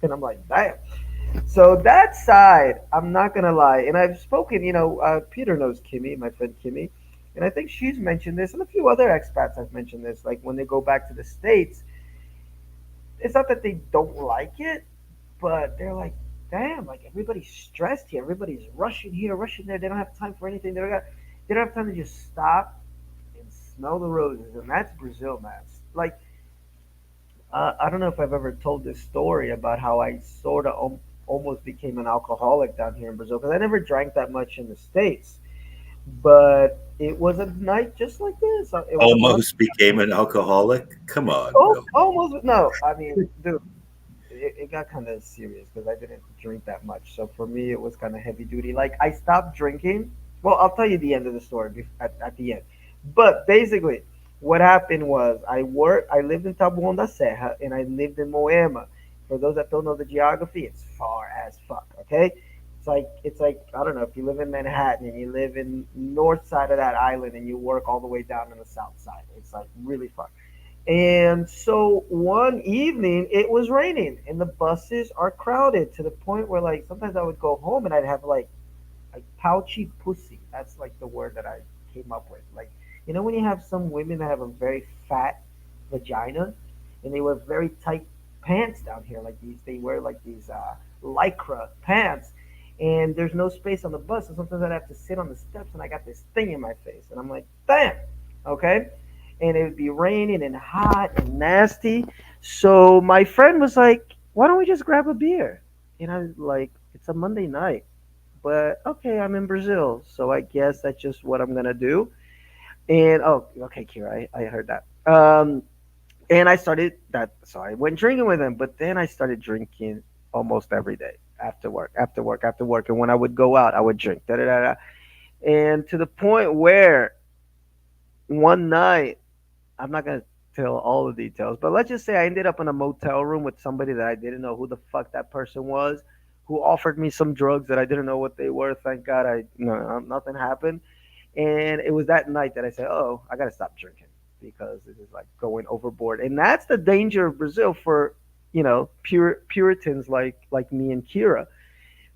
and I'm like, damn. So that side, I'm not gonna lie, and I've spoken. Peter knows Kimmy, my friend Kimmy, and I think she's mentioned this, and a few other expats have mentioned this. Like when they go back to the states, it's not that they don't like it, but they're like, damn, like everybody's stressed here, everybody's rushing here, rushing there. They don't have time for anything. They don't have time to just stop and smell the roses, and that's Brazil, man. Like I don't know if I've ever told this story about how I sort of almost became an alcoholic down here in Brazil because I never drank that much in the States. But it was a night just like this. It was a month. Almost became an alcoholic. Come on, Bill. Almost. No, I mean, dude, it got kind of serious because I didn't drink that much. So for me, it was kind of heavy duty. Like I stopped drinking. Well, I'll tell you the end of the story at the end. But basically, what happened was I lived in Taboão da Serra and I lived in Moema. For those that don't know the geography, it's far as fuck. Okay, it's like I don't know if you live in Manhattan and you live in north side of that island and you work all the way down on the south side. It's like really far. And so one evening it was raining and the buses are crowded to the point where like sometimes I would go home and I'd have like pouchy pussy. That's like the word that I came up with. Like when you have some women that have a very fat vagina and they wear very tight pants down here like these they wear like these lycra pants and there's no space on the bus so sometimes I'd have to sit on the steps and I got this thing in my face and I'm like damn okay and it would be raining and hot and nasty. So my friend was like, "Why don't we just grab a beer?" And I was like, "It's a Monday night, but okay, I'm in Brazil, so I guess that's just what I'm gonna do." And oh, okay, Kira, I heard that. And I started that, so I went drinking with him. But then I started drinking almost every day after work, after work, after work. And when I would go out, I would drink. Da, da, da, da. And to the point where one night I'm not gonna tell all the details, but let's just say I ended up in a motel room with somebody that I didn't know who the fuck that person was, who offered me some drugs that I didn't know what they were. Thank God, nothing happened. And it was that night that I said, "Oh, I gotta stop drinking because this is like going overboard." And that's the danger of Brazil for Puritans like me and Kira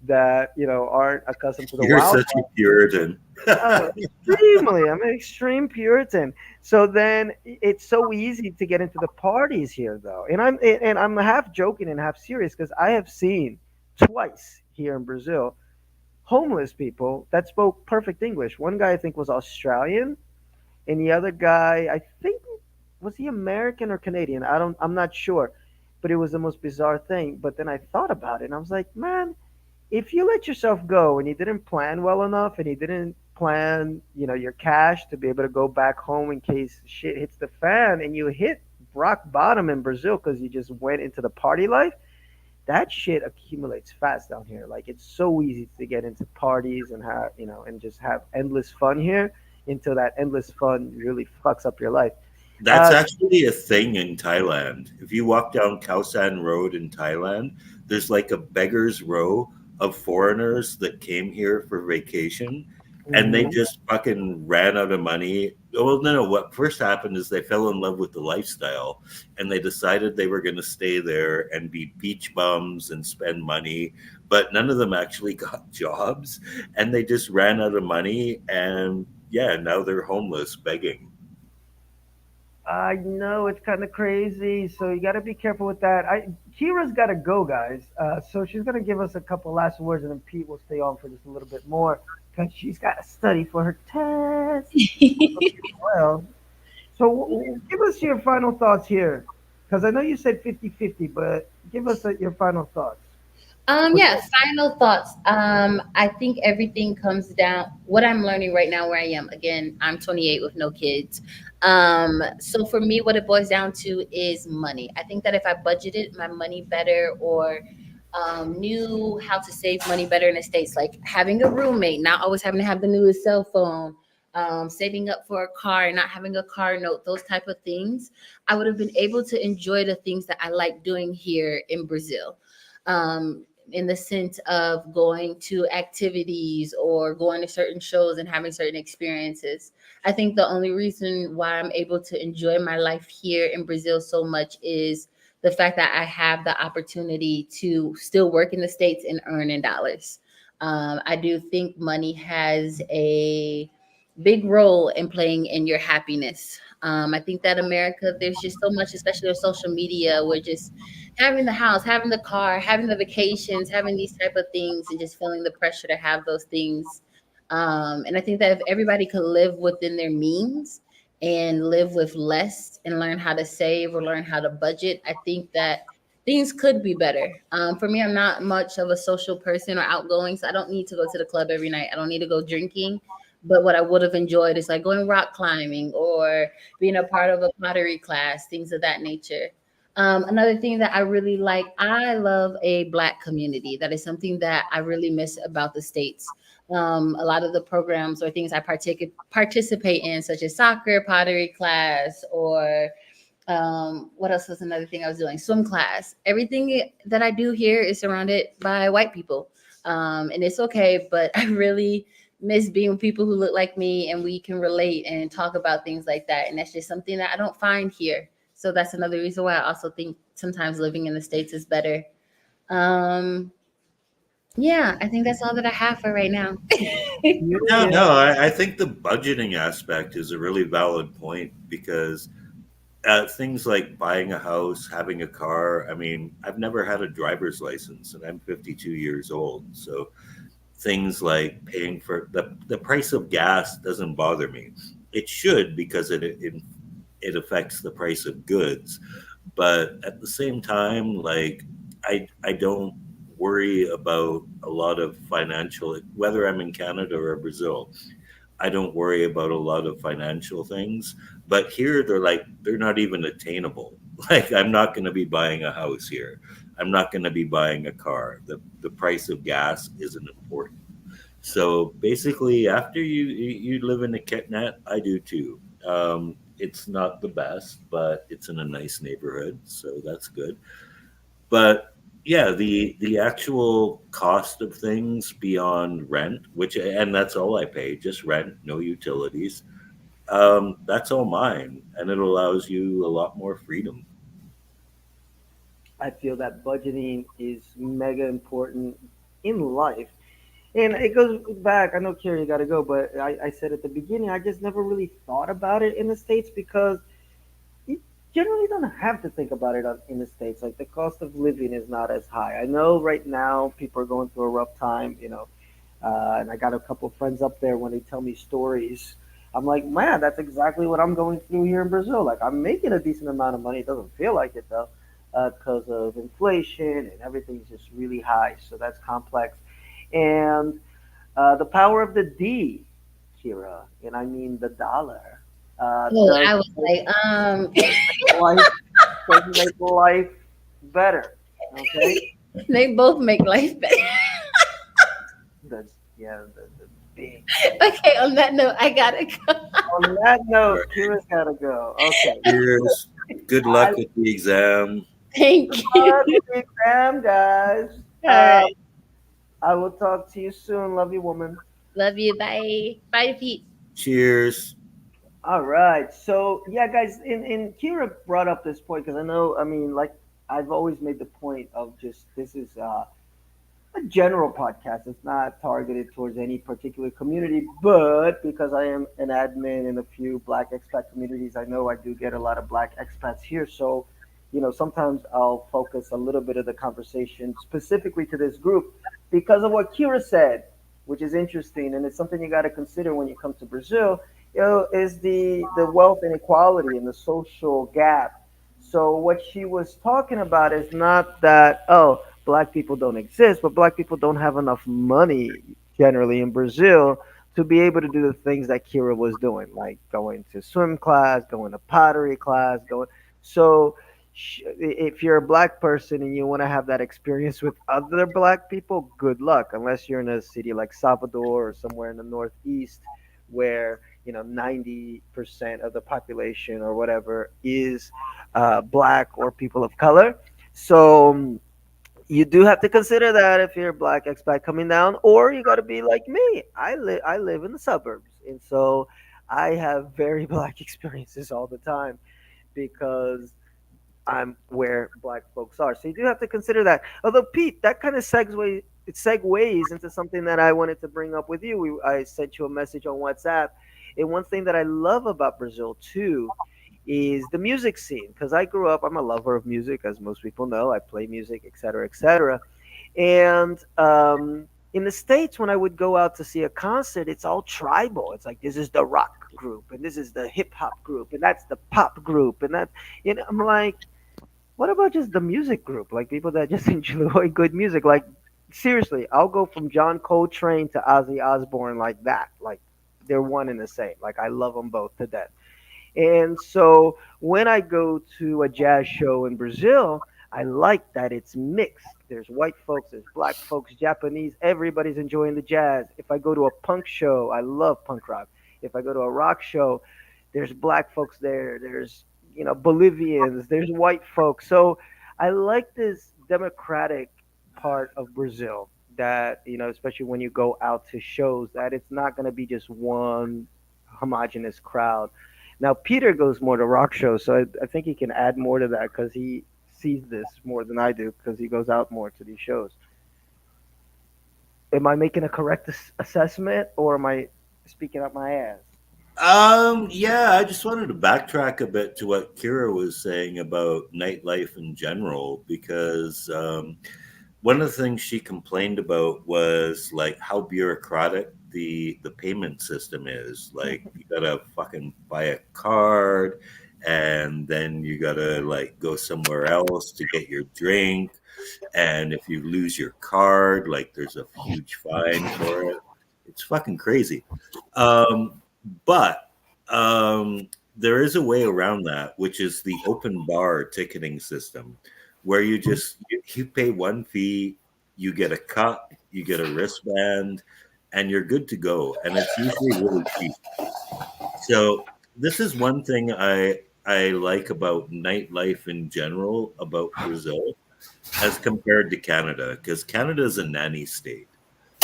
that aren't accustomed to the You're wild. such a Puritan. Extremely. I'm an extreme Puritan. So then it's so easy to get into the parties here, though. And I'm half joking and half serious because I have seen twice here in Brazil homeless people that spoke perfect English. One guy I think was Australian, and the other guy I think was he American or Canadian. I'm not sure, but it was the most bizarre thing. But then I thought about it, and I was like, man, if you let yourself go and you didn't plan well enough and you didn't plan, your cash to be able to go back home in case shit hits the fan and you hit rock bottom in Brazil because you just went into the party life, that shit accumulates fast down here. Like it's so easy to get into parties and have, and just have endless fun here until that endless fun really fucks up your life. That's Uh, actually a thing in Thailand. If you walk down Khao San Road in Thailand, there's like a beggar's row of foreigners that came here for vacation and they mhm. just fucking ran out of money. Well, no. What first happened is they fell in love with the lifestyle and they decided they were going to stay there and be beach bums and spend money. But none of them actually got jobs and they just ran out of money. And yeah, now they're homeless begging. I know it's kind of crazy, so you got to be careful with that. Kira's got to go, guys. So she's gonna give us a couple last words, and then Pete will stay on for just a little bit more because she's got to study for her test. Well, so give us your final thoughts here, because I know you said 50-50, but give us your final thoughts. What's Yeah, final thoughts. I think everything comes down what I'm learning right now where I am. Again, I'm 28 with no kids. So for me, what it boils down to is money. I think that if I budgeted my money better or knew how to save money better in the States, like having a roommate, not always having to have the newest cell phone, saving up for a car, not having a car note, those type of things, I would have been able to enjoy the things that I like doing here in Brazil. In the sense of going to activities or going to certain shows and having certain experiences. I think the only reason why I'm able to enjoy my life here in Brazil so much is the fact that I have the opportunity to still work in the States and earn in dollars. I do think money has a big role in playing in your happiness. I think that America, there's just so much, especially on social media, we're just having the house, having the car, having the vacations, having these type of things, and just feeling the pressure to have those things. And I think that if everybody could live within their means and live with less and learn how to save or learn how to budget, I think that things could be better. For me, I'm not much of a social person or outgoing, so I don't need to go to the club every night. I don't need to go drinking. But what I would have enjoyed is like going rock climbing or being a part of a pottery class, things of that nature. Another thing that I really like, I love a Black community. That is something that I really miss about the States. A lot of the programs or things I participate in, such as soccer, pottery class, or what else was another thing I was doing? Swim class. Everything that I do here is surrounded by white people. And it's okay, but I really miss being with people who look like me and we can relate and talk about things like that. And that's just something that I don't find here. So that's another reason why I also think sometimes living in the States is better. Um, yeah, I think that's all that I have for right now. No, yeah, no, I think the budgeting aspect is a really valid point because things like buying a house, having a car. I mean, I've never had a driver's license and I'm 52 years old. So things like paying for the price of gas doesn't bother me. It should because it affects the price of goods, but at the same time, like I don't worry about a lot of financial whether I'm in Canada or Brazil. I don't worry about a lot of financial things, but here they're not even attainable. Like I'm not going to be buying a house here. I'm not going to be buying a car. The price of gas isn't important. So basically, after you live in a kitnet, I do too. It's not the best, but it's in a nice neighborhood, so that's good. But yeah, the actual cost of things beyond rent, which and that's all I pay, just rent, no utilities. That's all mine, and it allows you a lot more freedom. I feel that budgeting is mega important in life. And it goes back. I know, Kira, you got to go, but I said at the beginning, I just never really thought about it in the States because you generally don't have to think about it in the States. Like the cost of living is not as high. I know right now people are going through a rough time, and I got a couple of friends up there when they tell me stories. I'm like, man, that's exactly what I'm going through here in Brazil. Like I'm making a decent amount of money. It doesn't feel like it though, because of inflation and everything's just really high. So that's complex. And the power of the D, Kira, and I mean the dollar, Oh, does I was like, make life does make life better. Okay, they both make life better. the the big. Okay, on that note, I gotta go. On that All note, right. Kira's gotta go. Okay, Cheers. Good I luck with the exam. Thank good you. luck with the exam, guys. All right. I will talk to you soon. Love you, woman. Love you. Bye. Bye, Pete. Cheers. All right. So yeah, guys, and Kira brought up this point because I know, I mean, like I've always made the point of just this is a a general podcast. It's not targeted towards any particular community, but because I am an admin in a few Black expat communities, I know I do get a lot of Black expats here. So, sometimes I'll focus a little bit of the conversation specifically to this group because of what Kira said, which is interesting, and it's something you got to consider when you come to Brazil. Is the wealth inequality and the social gap. So what she was talking about is not that, oh, black people don't exist, but black people don't have enough money generally in Brazil to be able to do the things that Kira was doing, like going to swim class, going to pottery class, going. So if you're a black person and you want to have that experience with other black people, good luck. Unless you're in a city like Salvador or somewhere in the northeast where 90% of the population or whatever is black or people of color. So you do have to consider that if you're a black expat coming down, or you got to be like me. I live in the suburbs, and so I have very black experiences all the time because I'm where black folks are. So you do have to consider that. Although Pete, that kind of segues into something that I wanted to bring up with you. I sent you a message on WhatsApp, and one thing that I love about Brazil too is the music scene. Because I grew up, I'm a lover of music, as most people know. I play music, etc., etc. And in the States, when I would go out to see a concert, it's all tribal. It's like this is the rock group, and this is the hip hop group, and that's the pop group, and that. I'm like, what about just the music group? Like people that just enjoy good music. Like seriously, I'll go from John Coltrane to Ozzy Osbourne like that. Like they're one and the same. Like I love them both to death. And so when I go to a jazz show in Brazil, I like that it's mixed. There's white folks, there's black folks, Japanese, everybody's enjoying the jazz. If I go to a punk show, I love punk rock. If I go to a rock show, there's black folks there, there's Bolivians, there's white folks. So I like this democratic part of Brazil that, especially when you go out to shows, that it's not going to be just one homogenous crowd. Now Peter goes more to rock shows, so I think he can add more to that because he sees this more than I do because he goes out more to these shows. Am I making a correct assessment, or am I speaking up my ass? Yeah, I just wanted to backtrack a bit to what Kira was saying about nightlife in general, because one of the things she complained about was like how bureaucratic the payment system is. Like you gotta fucking buy a card, and then you gotta like go somewhere else to get your drink, and if you lose your card, like there's a huge fine for it. It's fucking crazy. Um, but there is a way around that, which is the open bar ticketing system, where you pay one fee, you get a cup, you get a wristband, and you're good to go. And it's usually really cheap. So this is one thing I like about nightlife in general about Brazil as compared to Canada, because Canada is a nanny state,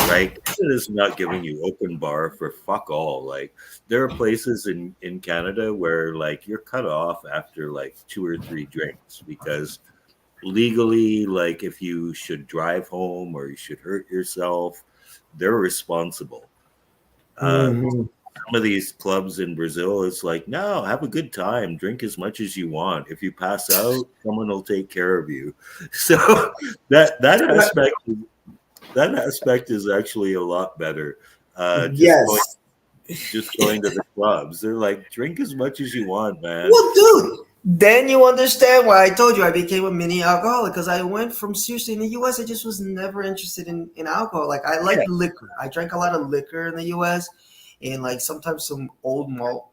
right? Canada is not giving you open bar for fuck all. Like there are places in Canada where like you're cut off after like two or three drinks because legally, like if you should drive home or you should hurt yourself, they're responsible. Hmm. Some of these clubs in Brazil, it's like, no, have a good time, drink as much as you want. If you pass out, someone will take care of you. So that aspect is actually a lot better. Yes. Just going to the clubs, they're like, drink as much as you want, man. Well, dude, then you understand why I told you I became a mini alcoholic because I went from seriously in the U.S. I just was never interested in alcohol. Like I Yeah, like liquor. I drank a lot of liquor in the U.S. and like sometimes some old malt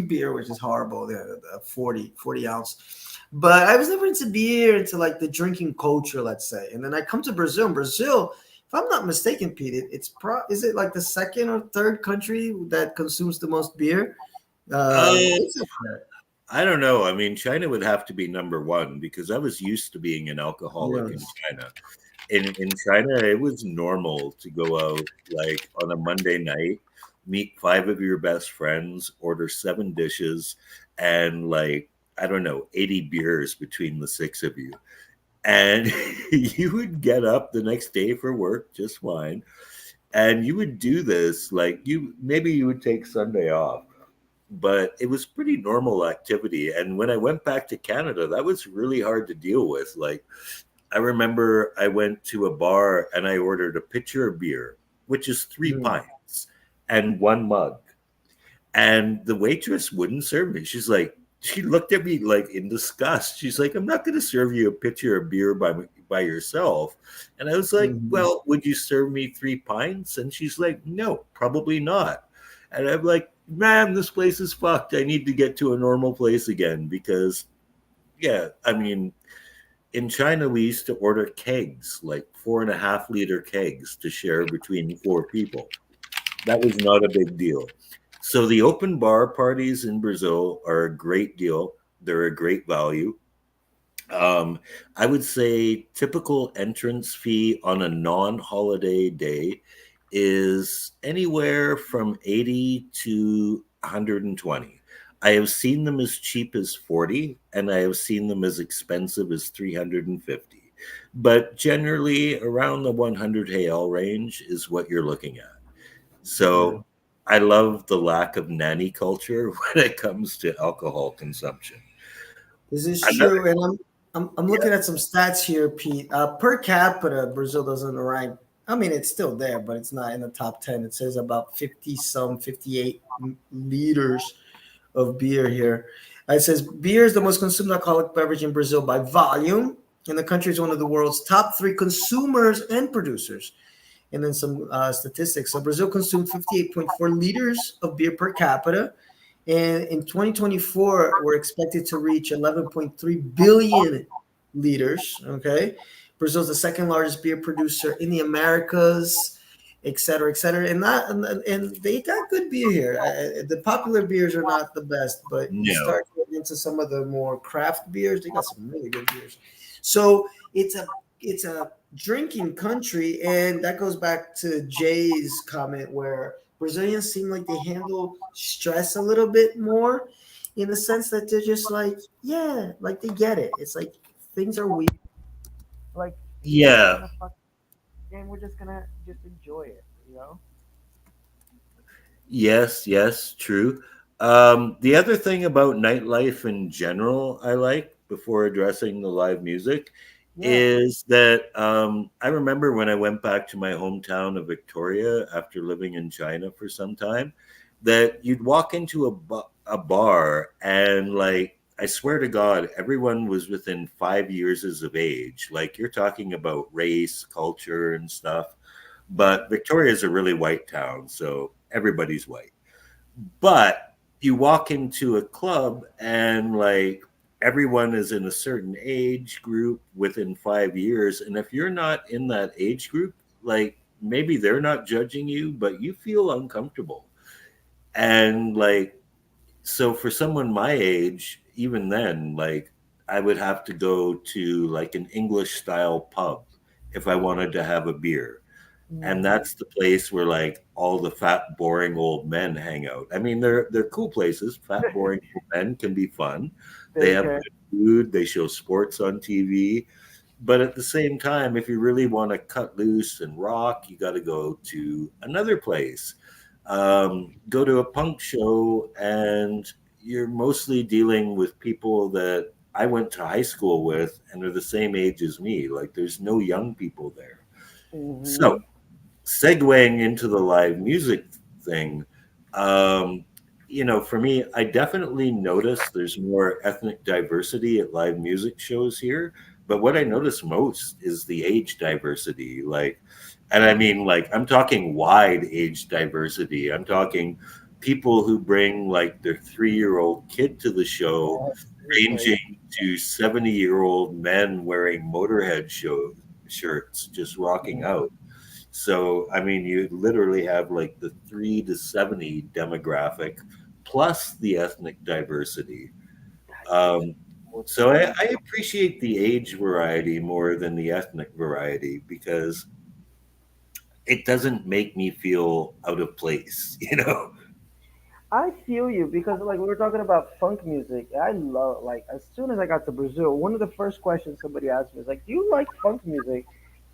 beer, which is horrible, the 40 ounce. But I was never into beer, into like the drinking culture, let's say. And then I come to Brazil. In Brazil, if I'm not mistaken, Pete, is it like the second or third country that consumes the most beer? uh, It's up there. I don't know. I mean, China would have to be number one because I was used to being an alcoholic in Yes. China. In China, it was normal to go out like on a Monday night, meet five of your best friends, order seven dishes, and like I don't know, 80 beers between the six of you. and you would get up the next day for work just fine, and you would do this like you maybe you would take Sunday off, but it was pretty normal activity. And when I went back to Canada, that was really hard to deal with. Like, I remember I went to a bar and I ordered a pitcher of beer, which is three Mm. pints and one mug, and the waitress wouldn't serve me. She looked at me like in disgust. She's like, "I'm not going to serve you a pitcher of beer by yourself." And I was like, Mhm. "Well, would you serve me three pints?" And she's like, "No, probably not." And I'm like, "Man, this place is fucked. I need to get to a normal place again." Because, yeah, I mean, in China, we used to order kegs, like 4.5 liter kegs to share between four people. That was not a big deal. So the open bar parties in Brazil are a great deal. They're a great value. Um, I would say typical entrance fee on a non-holiday day is anywhere from 80 to 120. I have seen them as cheap as 40, and I have seen them as expensive as 350. But generally around the 100 HL range is what you're looking at. Yeah. So I love the lack of nanny culture when it comes to alcohol consumption. This is Another, true, and I'm yeah, looking at some stats here, Pete. Per capita, Brazil doesn't rank. I mean, it's still there, but it's not in the top 10. It says about 58 liters of beer here. It says beer is the most consumed alcoholic beverage in Brazil by volume, and the country is one of the world's top three consumers and producers. And then some statistics. So Brazil consumed 58.4 liters of beer per capita. And in 2024, we're expected to reach 11.3 billion liters. Okay. Brazil's the second largest beer producer in the Americas, et cetera, et cetera. And they got good beer here. The popular beers are not the best, but you no. start getting into some of the more craft beers, they got some really good beers. So it's a drinking country, and that goes back to Jay's comment where Brazilians seem like they handle stress a little bit more in the sense that they're just like, yeah, like they get it. It's like things are weird. Like we're just Yeah. gonna fuck and we're just gonna just enjoy it, you know? Yes, yes, true. The other thing about nightlife in general, I like before addressing the live music, Yeah. is that I remember when I went back to my hometown of Victoria after living in China for some time, that you'd walk into a bar and, like, I swear to God, everyone was within 5 years of age. Like, you're talking about race, culture, and stuff. But Victoria is a really white town, so everybody's white. But you walk into a club and, like, everyone is in a certain age group within 5 years. And if you're not in that age group, like, maybe they're not judging you, but you feel uncomfortable. And, like, so for someone my age, even then, like, I would have to go to like an English style pub if I wanted to have a beer, and Mhm. that's the place where, like, all the fat boring old men hang out. I mean, they're cool places. Fat boring old men can be fun. They They have can. good food, they show sports on TV, but at the same time, if you really want to cut loose and rock, you got to go to another place. Go to a punk show, and you're mostly dealing with people that I went to high school with and are the same age as me. Like, there's no young people there. So, Hmm. segueing into the live music thing, um, for me, I definitely notice there's more ethnic diversity at live music shows here. But what I notice most is the age diversity. Like, and I mean, like, I'm talking wide age diversity. I'm talking people who bring like their 3-year-old kid to the show, Seriously. ranging to 70-year-old men wearing Motorhead show shirts, just rocking out. So, I mean, you literally have like the 3 to 70 demographic plus the ethnic diversity. It's Um, so crazy. I appreciate the age variety more than the ethnic variety because it doesn't make me feel out of place, you know? I feel you because like we were talking about funk music. I love like as soon as I got to Brazil, one of the first questions somebody asked me is like, "Do you like funk music?"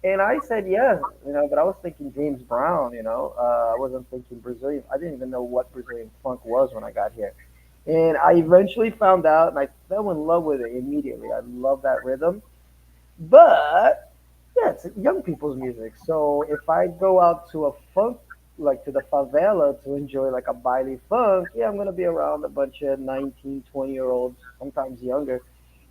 And I said yes, but I was thinking James Brown, I wasn't thinking Brazilian. I didn't even know what Brazilian funk was when I got here. And I eventually found out and I fell in love with it immediately. I love that rhythm. But yeah, it's young people's music. So if I go out to a funk, like to the favela to enjoy like a baile funk, yeah, I'm gonna be around a bunch of 19, 20-year olds, sometimes younger,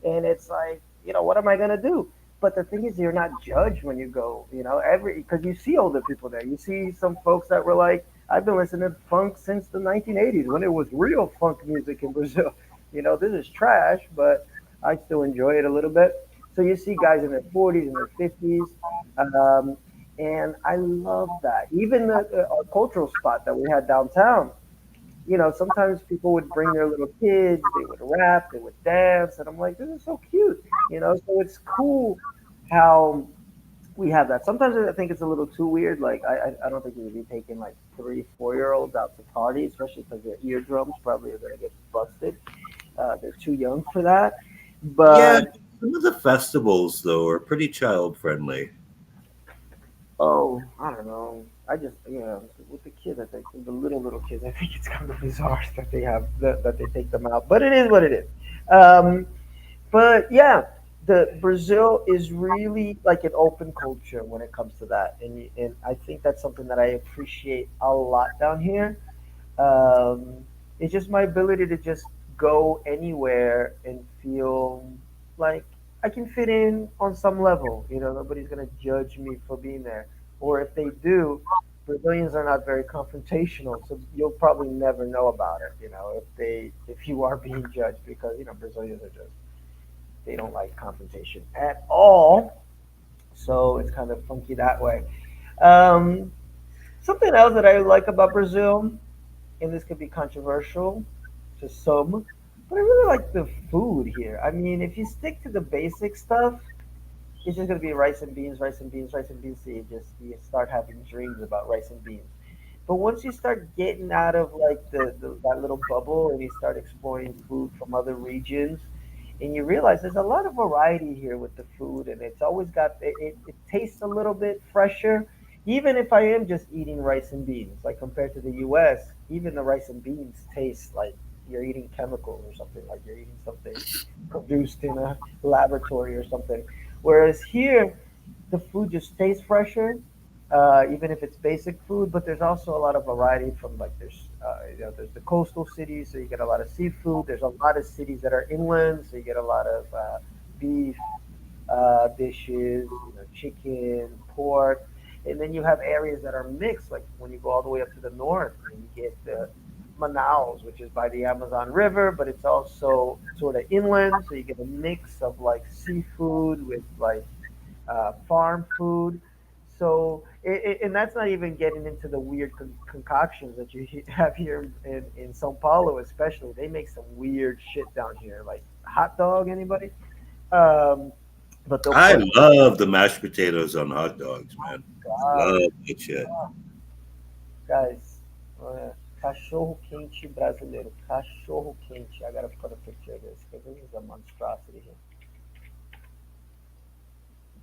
and it's like, what am I gonna do? But the thing is, you're not judged when you go. Every because you see older people there. You see some folks that were like, I've been listening to funk since the 1980s when it was real funk music in Brazil. This is trash, but I still enjoy it a little bit. So you see guys in their 40s and their 50s, um, and I love that. Even our cultural spot that we had downtown, sometimes people would bring their little kids, they would rap, they would dance, and I'm like, this is so cute, So it's cool how we have that. Sometimes I think it's a little too weird. Like I don't think you would be taking like 3, 4-year olds out to party, especially because their eardrums probably are gonna get busted. They're too young for that. Yeah, But some of the festivals though are pretty child friendly. oh, I don't know. I just, with the kids, I think the little kids, I think it's kind of bizarre that they have that they take them out. But it is what it is. Um, but yeah, the Brazil is really like an open culture when it comes to that, and I think that's something that I appreciate a lot down here. Um, it's just my ability to just go anywhere and feel like I can fit in on some level. Nobody's gonna judge me for being there, or if they do, Brazilians are not very confrontational, so you'll probably never know about it. If you are being judged because Brazilians are just they don't like confrontation at all. So it's kind of funky that way. Um, Something else that I like about Brazil, and this could be controversial to some, but I really like the food here. I mean, if you stick to the basic stuff, it's just gonna be rice and beans, rice and beans, rice and beans. So you start having dreams about rice and beans. But once you start getting out of like that little bubble and you start exploring food from other regions, and you realize there's a lot of variety here with the food, and it's always got it tastes a little bit fresher. Even if I am just eating rice and beans, like compared to the U.S., even the rice and beans taste like you're eating chemicals or something, like you're eating something produced in a laboratory or something. Whereas here, the food just tastes fresher, even if it's basic food. But there's also a lot of variety from like there's the coastal cities, so you get a lot of seafood. There's a lot of cities that are inland, so you get a lot of beef dishes, chicken, pork, and then you have areas that are mixed. Like when you go all the way up to the north, and you get the Manaus, which is by the Amazon River, but it's also sort of inland, so you get a mix of like seafood with like farm food. So, and that's not even getting into the weird concoctions that you have here in Sao Paulo, especially. They make some weird shit down here, like hot dog. Anybody? Um, but they'll I put love the mashed potatoes on hot dogs, man. God, Love that shit. guys, cachorro quente brasileiro, cachorro quente. I gotta put a picture of this because this is a monstrosity here.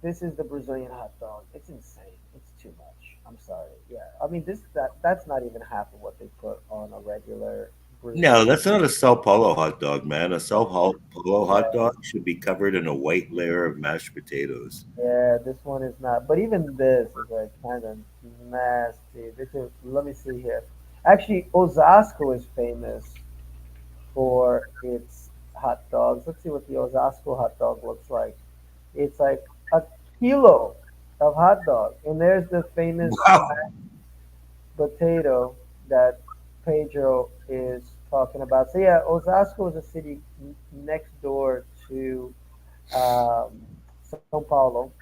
This is the Brazilian hot dog. It's insane. It's too much. I'm sorry. Yeah, I mean that's not even half of what they put on a regular No, Brazilian. that's not a Sao Paulo hot dog, man. A Sao Paulo hot Yeah, dog should be covered in a white layer of mashed potatoes. yeah, this one is not. But even this is like kind of nasty. This is. Let me see here. Actually, Osasco is famous for its hot dogs. Let's see what the Osasco hot dog looks like. It's like a kilo of hot dog, and there's the famous Wow. potato that Pedro is talking about. So yeah, Osasco is a city next door to São Paulo,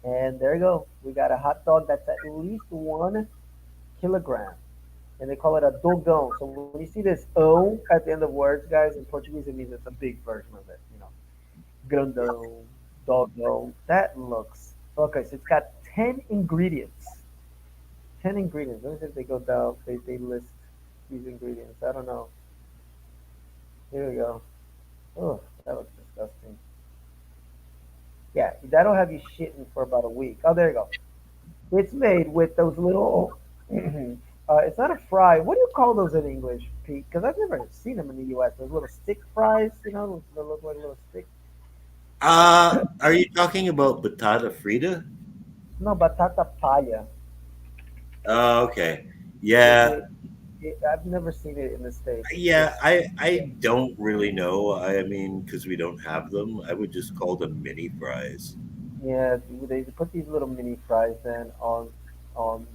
and there you go. We got a hot dog that's at least 1 kilogram, and they call it a dogão. So when you see this "ão" at the end of words, guys, in Portuguese, it means it's a big version of it. Grandão, dogão. That looks okay. So it's got 10 ingredients. 10 ingredients. Let me see if they go down. They list. these ingredients. I don't know. Here we go. Oh, that looks disgusting. Yeah, that'll have you shitting for about a week. Oh, there you go. It's made with those little. It's not a fry. What do you call those in English, Pete? Because I've never seen them in the U.S. Those little stick fries, you know, those look like little sticks. Are you talking about batata frita? No, batata paya. Oh, okay. It, Yeah, it, I've never seen it in the states. yeah. It's I don't really know. I mean, because we don't have them, I would just call them mini fries. yeah. They put these little mini fries then on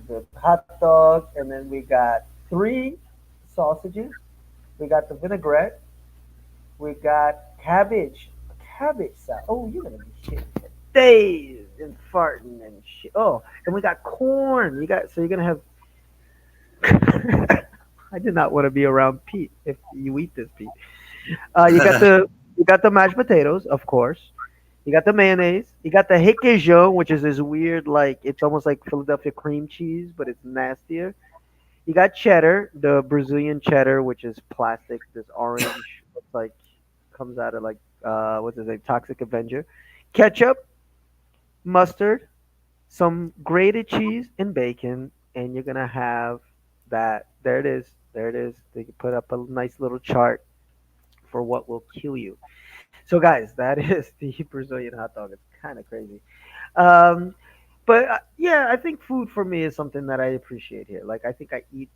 the hot dog, and then we got three sausages. We got the vinaigrette. We got cabbage salad. Oh, you're gonna be shitting for days and farting and shit. Oh, and we got corn. You got so you're gonna have. I did not want to be around Pete if you eat this, Pete. You got the mashed potatoes, of course. You got the mayonnaise. You got the requeijão, which is this weird, like it's almost like Philadelphia cream cheese, but it's nastier. You got cheddar, the Brazilian cheddar, which is plastic, this orange, looks like comes out of like what's his name, Toxic Avenger. Ketchup, mustard, some grated cheese, and bacon, and you're gonna have that. There it is. There it is. They can put up a nice little chart for what will kill you. So, guys, that is the Brazilian hot dog. It's kind of crazy. Um, but yeah, I think food for me is something that I appreciate here. Like, I think I eat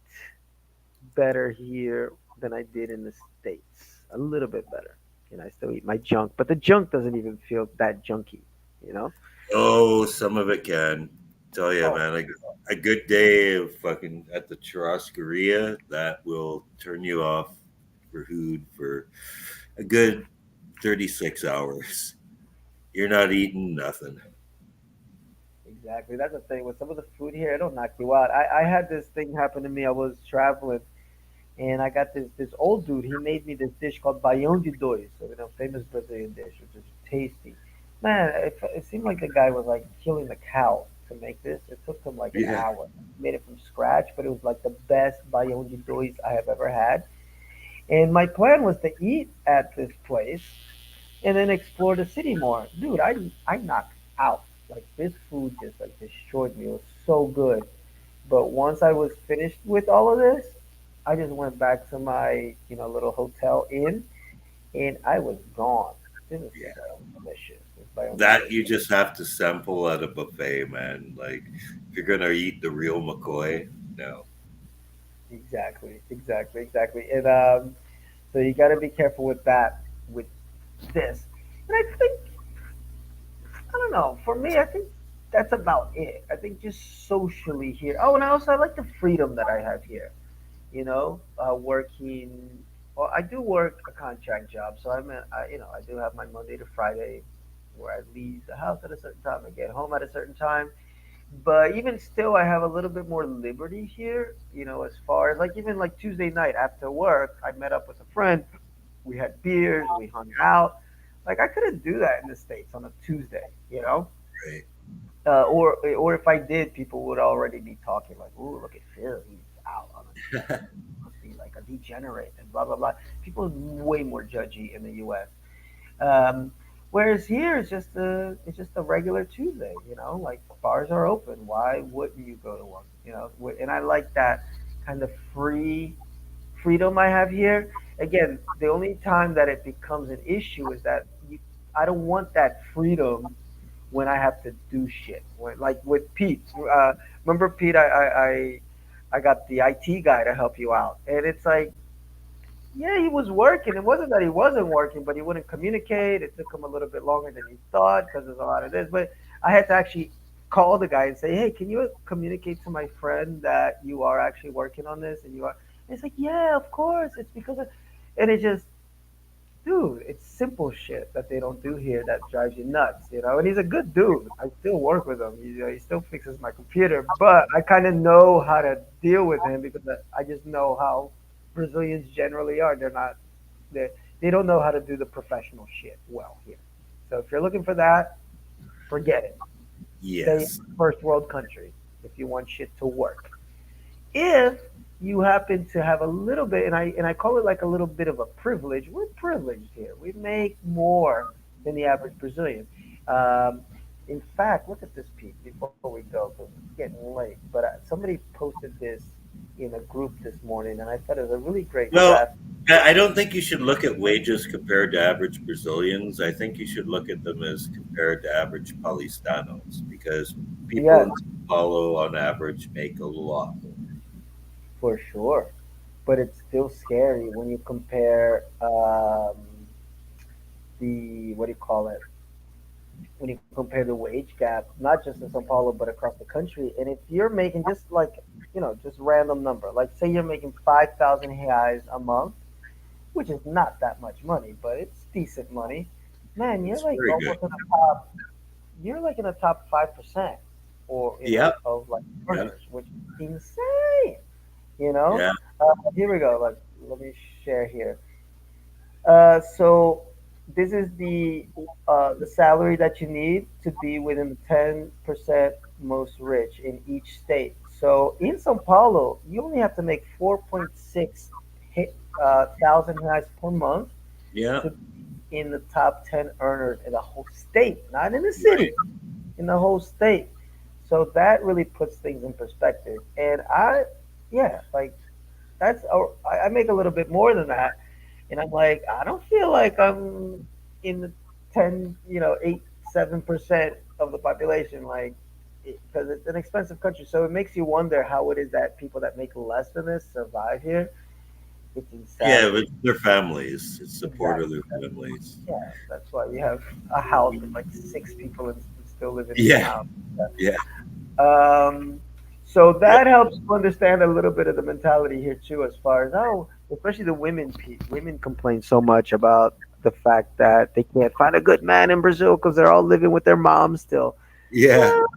better here than I did in the States. A little bit better. You know, I still eat my junk, but the junk doesn't even feel that junky, you know? Oh, some of it can. Tell you, Oh, man, a good day of fucking at the churrascaria that will turn you off for food for a good 36 hours. You're not eating nothing. exactly. That's the thing. With some of the food here, it'll knock you out. I had this thing happen to me. I was traveling and I got this old dude. He made me this dish called baião de dois, so you know, famous Brazilian dish, which is tasty. Man, it seemed like the guy was like killing the cow to make this. It took him like an Yeah. hour. He made it from scratch, but it was like the best baião de dois I have ever had. And my plan was to eat at this place and then explore the city more. Dude, I knocked out. Like this food just like destroyed me. It was so good. But once I was finished with all of this, I just went back to my, you know, little hotel inn and I was gone. This is Yeah. so delicious. This Bayonne That delicious. you just have to sample at a buffet, man. Like if you're gonna eat the real McCoy, no. Exactly, exactly, exactly. And so you got to be careful with that, with this. And I think, I don't know, for me, I think that's about it. I think just socially here. Oh, and also I like the freedom that I have here. You know, working. Well, I do work a contract job, so you know, I do have my Monday to Friday, where I leave the house at a certain time and get home at a certain time. But even still, I have a little bit more liberty here. You know, as far as like even like Tuesday night after work, I met up with a friend. We had beers, we hung out. Like I couldn't do that in the states on a Tuesday. You know, Right. or if I did, people would already be talking like, "Ooh, look at Phil, he's out on a Tuesday. Must be like a degenerate and blah blah blah." People are way more judgy in the U.S. Um, whereas here it's just a regular Tuesday. You know, like bars are open. Why wouldn't you go to one? You know, and I like that kind of freedom I have here. Again, the only time that it becomes an issue is that I don't want that freedom when I have to do shit. When, like with Pete, remember Pete? I got the IT guy to help you out, and it's like, yeah, he was working. It wasn't that he wasn't working, but he wouldn't communicate. It took him a little bit longer than he thought because there's a lot of this. But I had to actually call the guy and say, hey, can you communicate to my friend that you are actually working on this and you are? And it's like, yeah, of course. It's because of, and it just dude, it's simple shit that they don't do here that drives you nuts, you know. And he's a good dude. I still work with him. He still fixes my computer, but I kind of know how to deal with him because I just know how Brazilians generally are. They don't know how to do the professional shit well here. So if you're looking for that, forget it. Stay in Yes. first world country if you want shit to work. If you happen to have a little bit, and I call it like a little bit of a privilege. We're privileged here. We make more than the average Brazilian. Um, in fact, look at this, Pete. Before we go, because it's getting late, but somebody posted this in a group this morning, and I thought it was a really great Well, graph. I don't think you should look at wages compared to average Brazilians. I think you should look at them as compared to average Paulistanos because people Yes, in Sao Paulo on average make a lot more. for sure. But it's still scary when you compare the what do you call it? When you compare the wage gap, not just in São Paulo but across the country. And if you're making just like just random number, like say you're making 5,000 reais a month, which is not that much money, but it's decent money. Man, you're It's like very good. almost in the top. You're like in the top 5%, or Yep. of like Yep. earners, which is insane. You know. Yeah. Here we go. Like, let me share here. So this is the salary that you need to be within the 10% most rich in each state. So in São Paulo, you only have to make 4.6 thousand reais per month Yeah. to be in the top 10 earners in the whole state, not in the Right. city, in the whole state. So that really puts things in perspective. And yeah, like I make a little bit more than that, and I'm like, I don't feel like I'm in the 10, 8, 7% of the population, like, because it's an expensive country. So it makes you wonder how it is that people that make less than this survive here. It's Yeah, insanity. but their families. It's support of Exactly. their families. Yeah, that's why you have a house with like 6 people and still living in the Yeah. house. Yeah. Um, so Yep. that helps to understand a little bit of the mentality here too, as far as especially the women. Women complain so much about the fact that they can't find a good man in Brazil because they're all living with their mom still. Yeah. Well,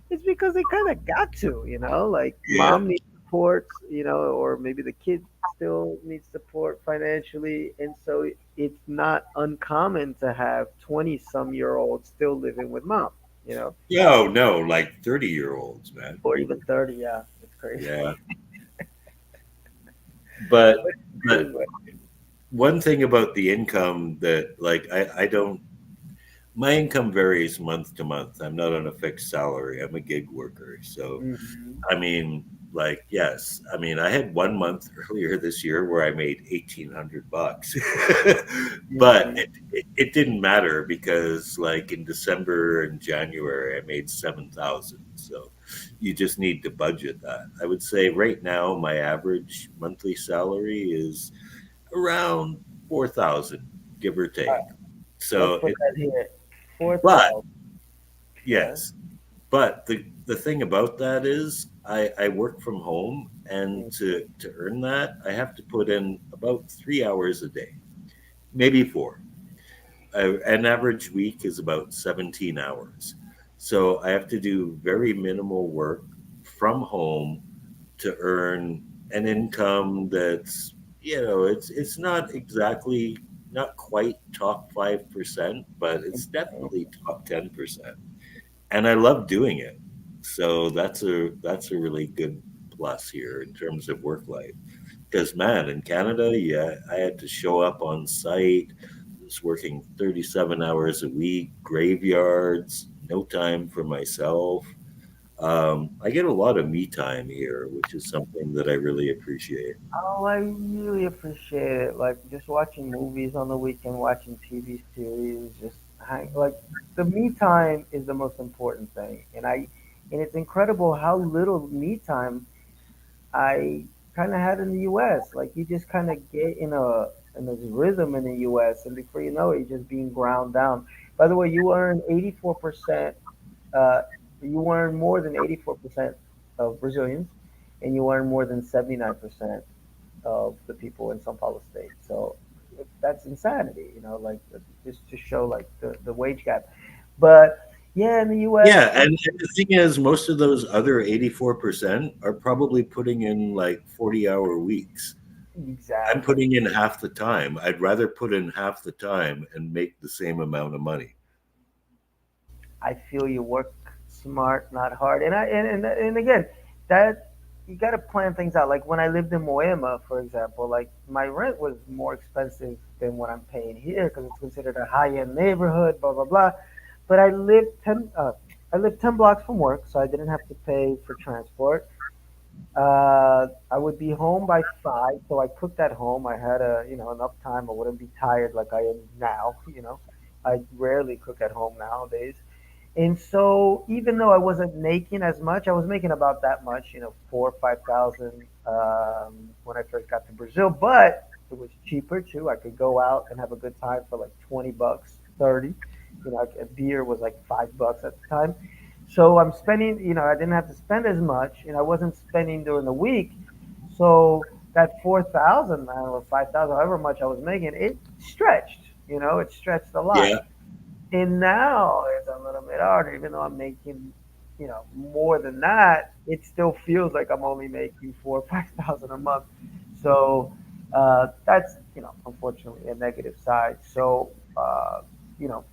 it's because they kind of got to, like Yeah. mom needs support, or maybe the kid still needs support financially, and so it's not uncommon to have 20-some-year-olds still living with mom, you know, No, no, like 30-year-olds, man. or even 30. Yeah, it's crazy. Yeah. But It but is what one thing about the income that like I don't my income varies month to month. I'm not on a fixed salary. I'm a gig worker. So Mhm. I mean, like, yes. I mean, I had 1 month earlier this year where I made $1,800, but Mhm. it didn't matter because, like, in December and January, I made 7,000. So you just need to budget that. I would say right now, my average monthly salary is around 4,000, give or All take. right, let's So put that here. but 4,000. Okay. yes, but the thing about that is I work from home, and Mm. to earn that, I have to put in about 3 hours a day, maybe four. An average week is about 17 hours. So I have to do very minimal work from home to earn an income that's, it's not exactly, not quite top 5%, but it's definitely top 10%, and I love doing it. So that's a really good plus here in terms of work life. Because man, in Canada, yeah, I had to show up on site. I was working 37 hours a week, graveyards, no time for myself. I get a lot of me time here, which is something that I really appreciate. Oh, I really appreciate it. Like just watching movies on the weekend, watching TV series, just like the me time is the most important thing. And it's incredible how little me time I kind of had in the U.S. Like you just kind of get in this rhythm in the U.S. and before you know it, you're just being ground down. By the way, you earn 84%. Uh, you earn more than 84% of Brazilians, and you earn more than 79% of the people in São Paulo State. So that's insanity, like just to show like the wage gap. But yeah, in the U.S., Yeah, and the thing is, most of those other 84% are probably putting in like 40-hour weeks. I'm exactly. putting in half the time. I'd rather put in half the time and make the same amount of money. I feel you work smart, not hard. And again, that you got to plan things out. Like when I lived in Moema, for example, like my rent was more expensive than what I'm paying here because it's considered a high end neighborhood. Blah blah blah. But I lived 10 blocks from work, so I didn't have to pay for transport. I would be home by 5, so I cooked at home. I had enough time. I wouldn't be tired like I am now. I rarely cook at home nowadays. And so even though I wasn't making as much, I was making about that much, 4 or 5 thousand when I first got to Brazil. But it was cheaper too. I could go out and have a good time for like 20 bucks, 30. A beer was like $5 at the time. So I'm spending, I didn't have to spend as much, and I wasn't spending during the week. So that 4,000, man, or 5,000, however much I was making, it stretched. It stretched a lot. Yeah. And now it's a little bit harder, even though I'm making, more than that. It still feels like I'm only making 4 or 5 thousand a month. So that's, unfortunately a negative side. So you know,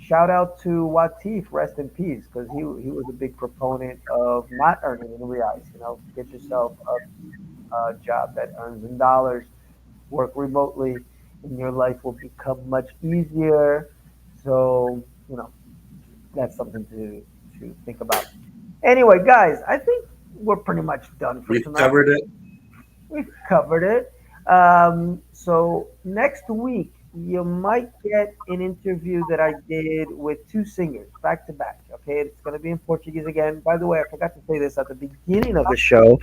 shout out to Watif, rest in peace, because he was a big proponent of not earning in reais. Get yourself a job that earns in dollars, work remotely, and your life will become much easier. So that's something to think about. Anyway, guys, I think we're pretty much done for We've tonight. covered it. We've covered it. So next week you might get an interview that I did with two singers back to back. Okay, it's going to be in Portuguese again. By the way, I forgot to say this at the beginning of the show.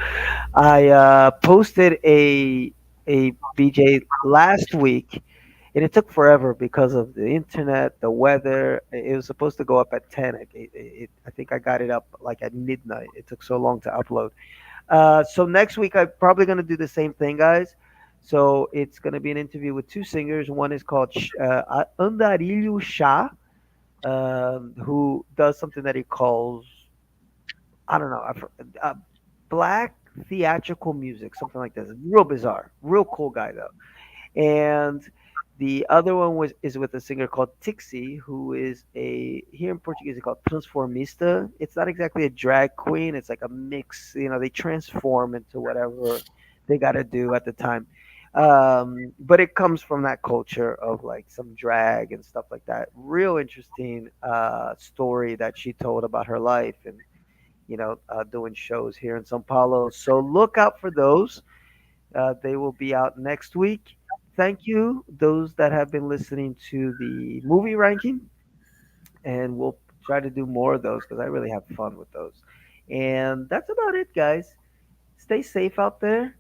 I posted a BJ last week, and it took forever because of the internet, the weather. It was supposed to go up at 10. I think I got it up like at midnight. It took so long to upload. So next week I'm probably going to do the same thing, guys. So it's going to be an interview with two singers. One is called Andarilho Shah, who does something that he calls, I don't know, black theatrical music, something like this. Real bizarre, real cool guy though. And the other one is with a singer called Tixi, who is a here in Portuguese it's called transformista. It's not exactly a drag queen; it's like a mix. They transform into whatever they got to do at the time. But it comes from that culture of like some drag and stuff like that. Real interesting story that she told about her life and doing shows here in São Paulo. So look out for those. They will be out next week. Thank you, those that have been listening to the movie ranking, and we'll try to do more of those because I really have fun with those. And that's about it, guys. Stay safe out there.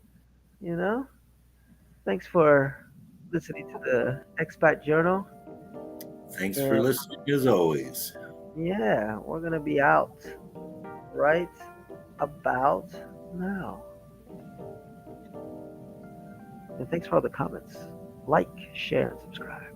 You know, thanks for listening to the Expat Journal. Thanks for And listening as always. yeah, we're gonna be out right about now. And thanks for all the comments. Like, share, and subscribe.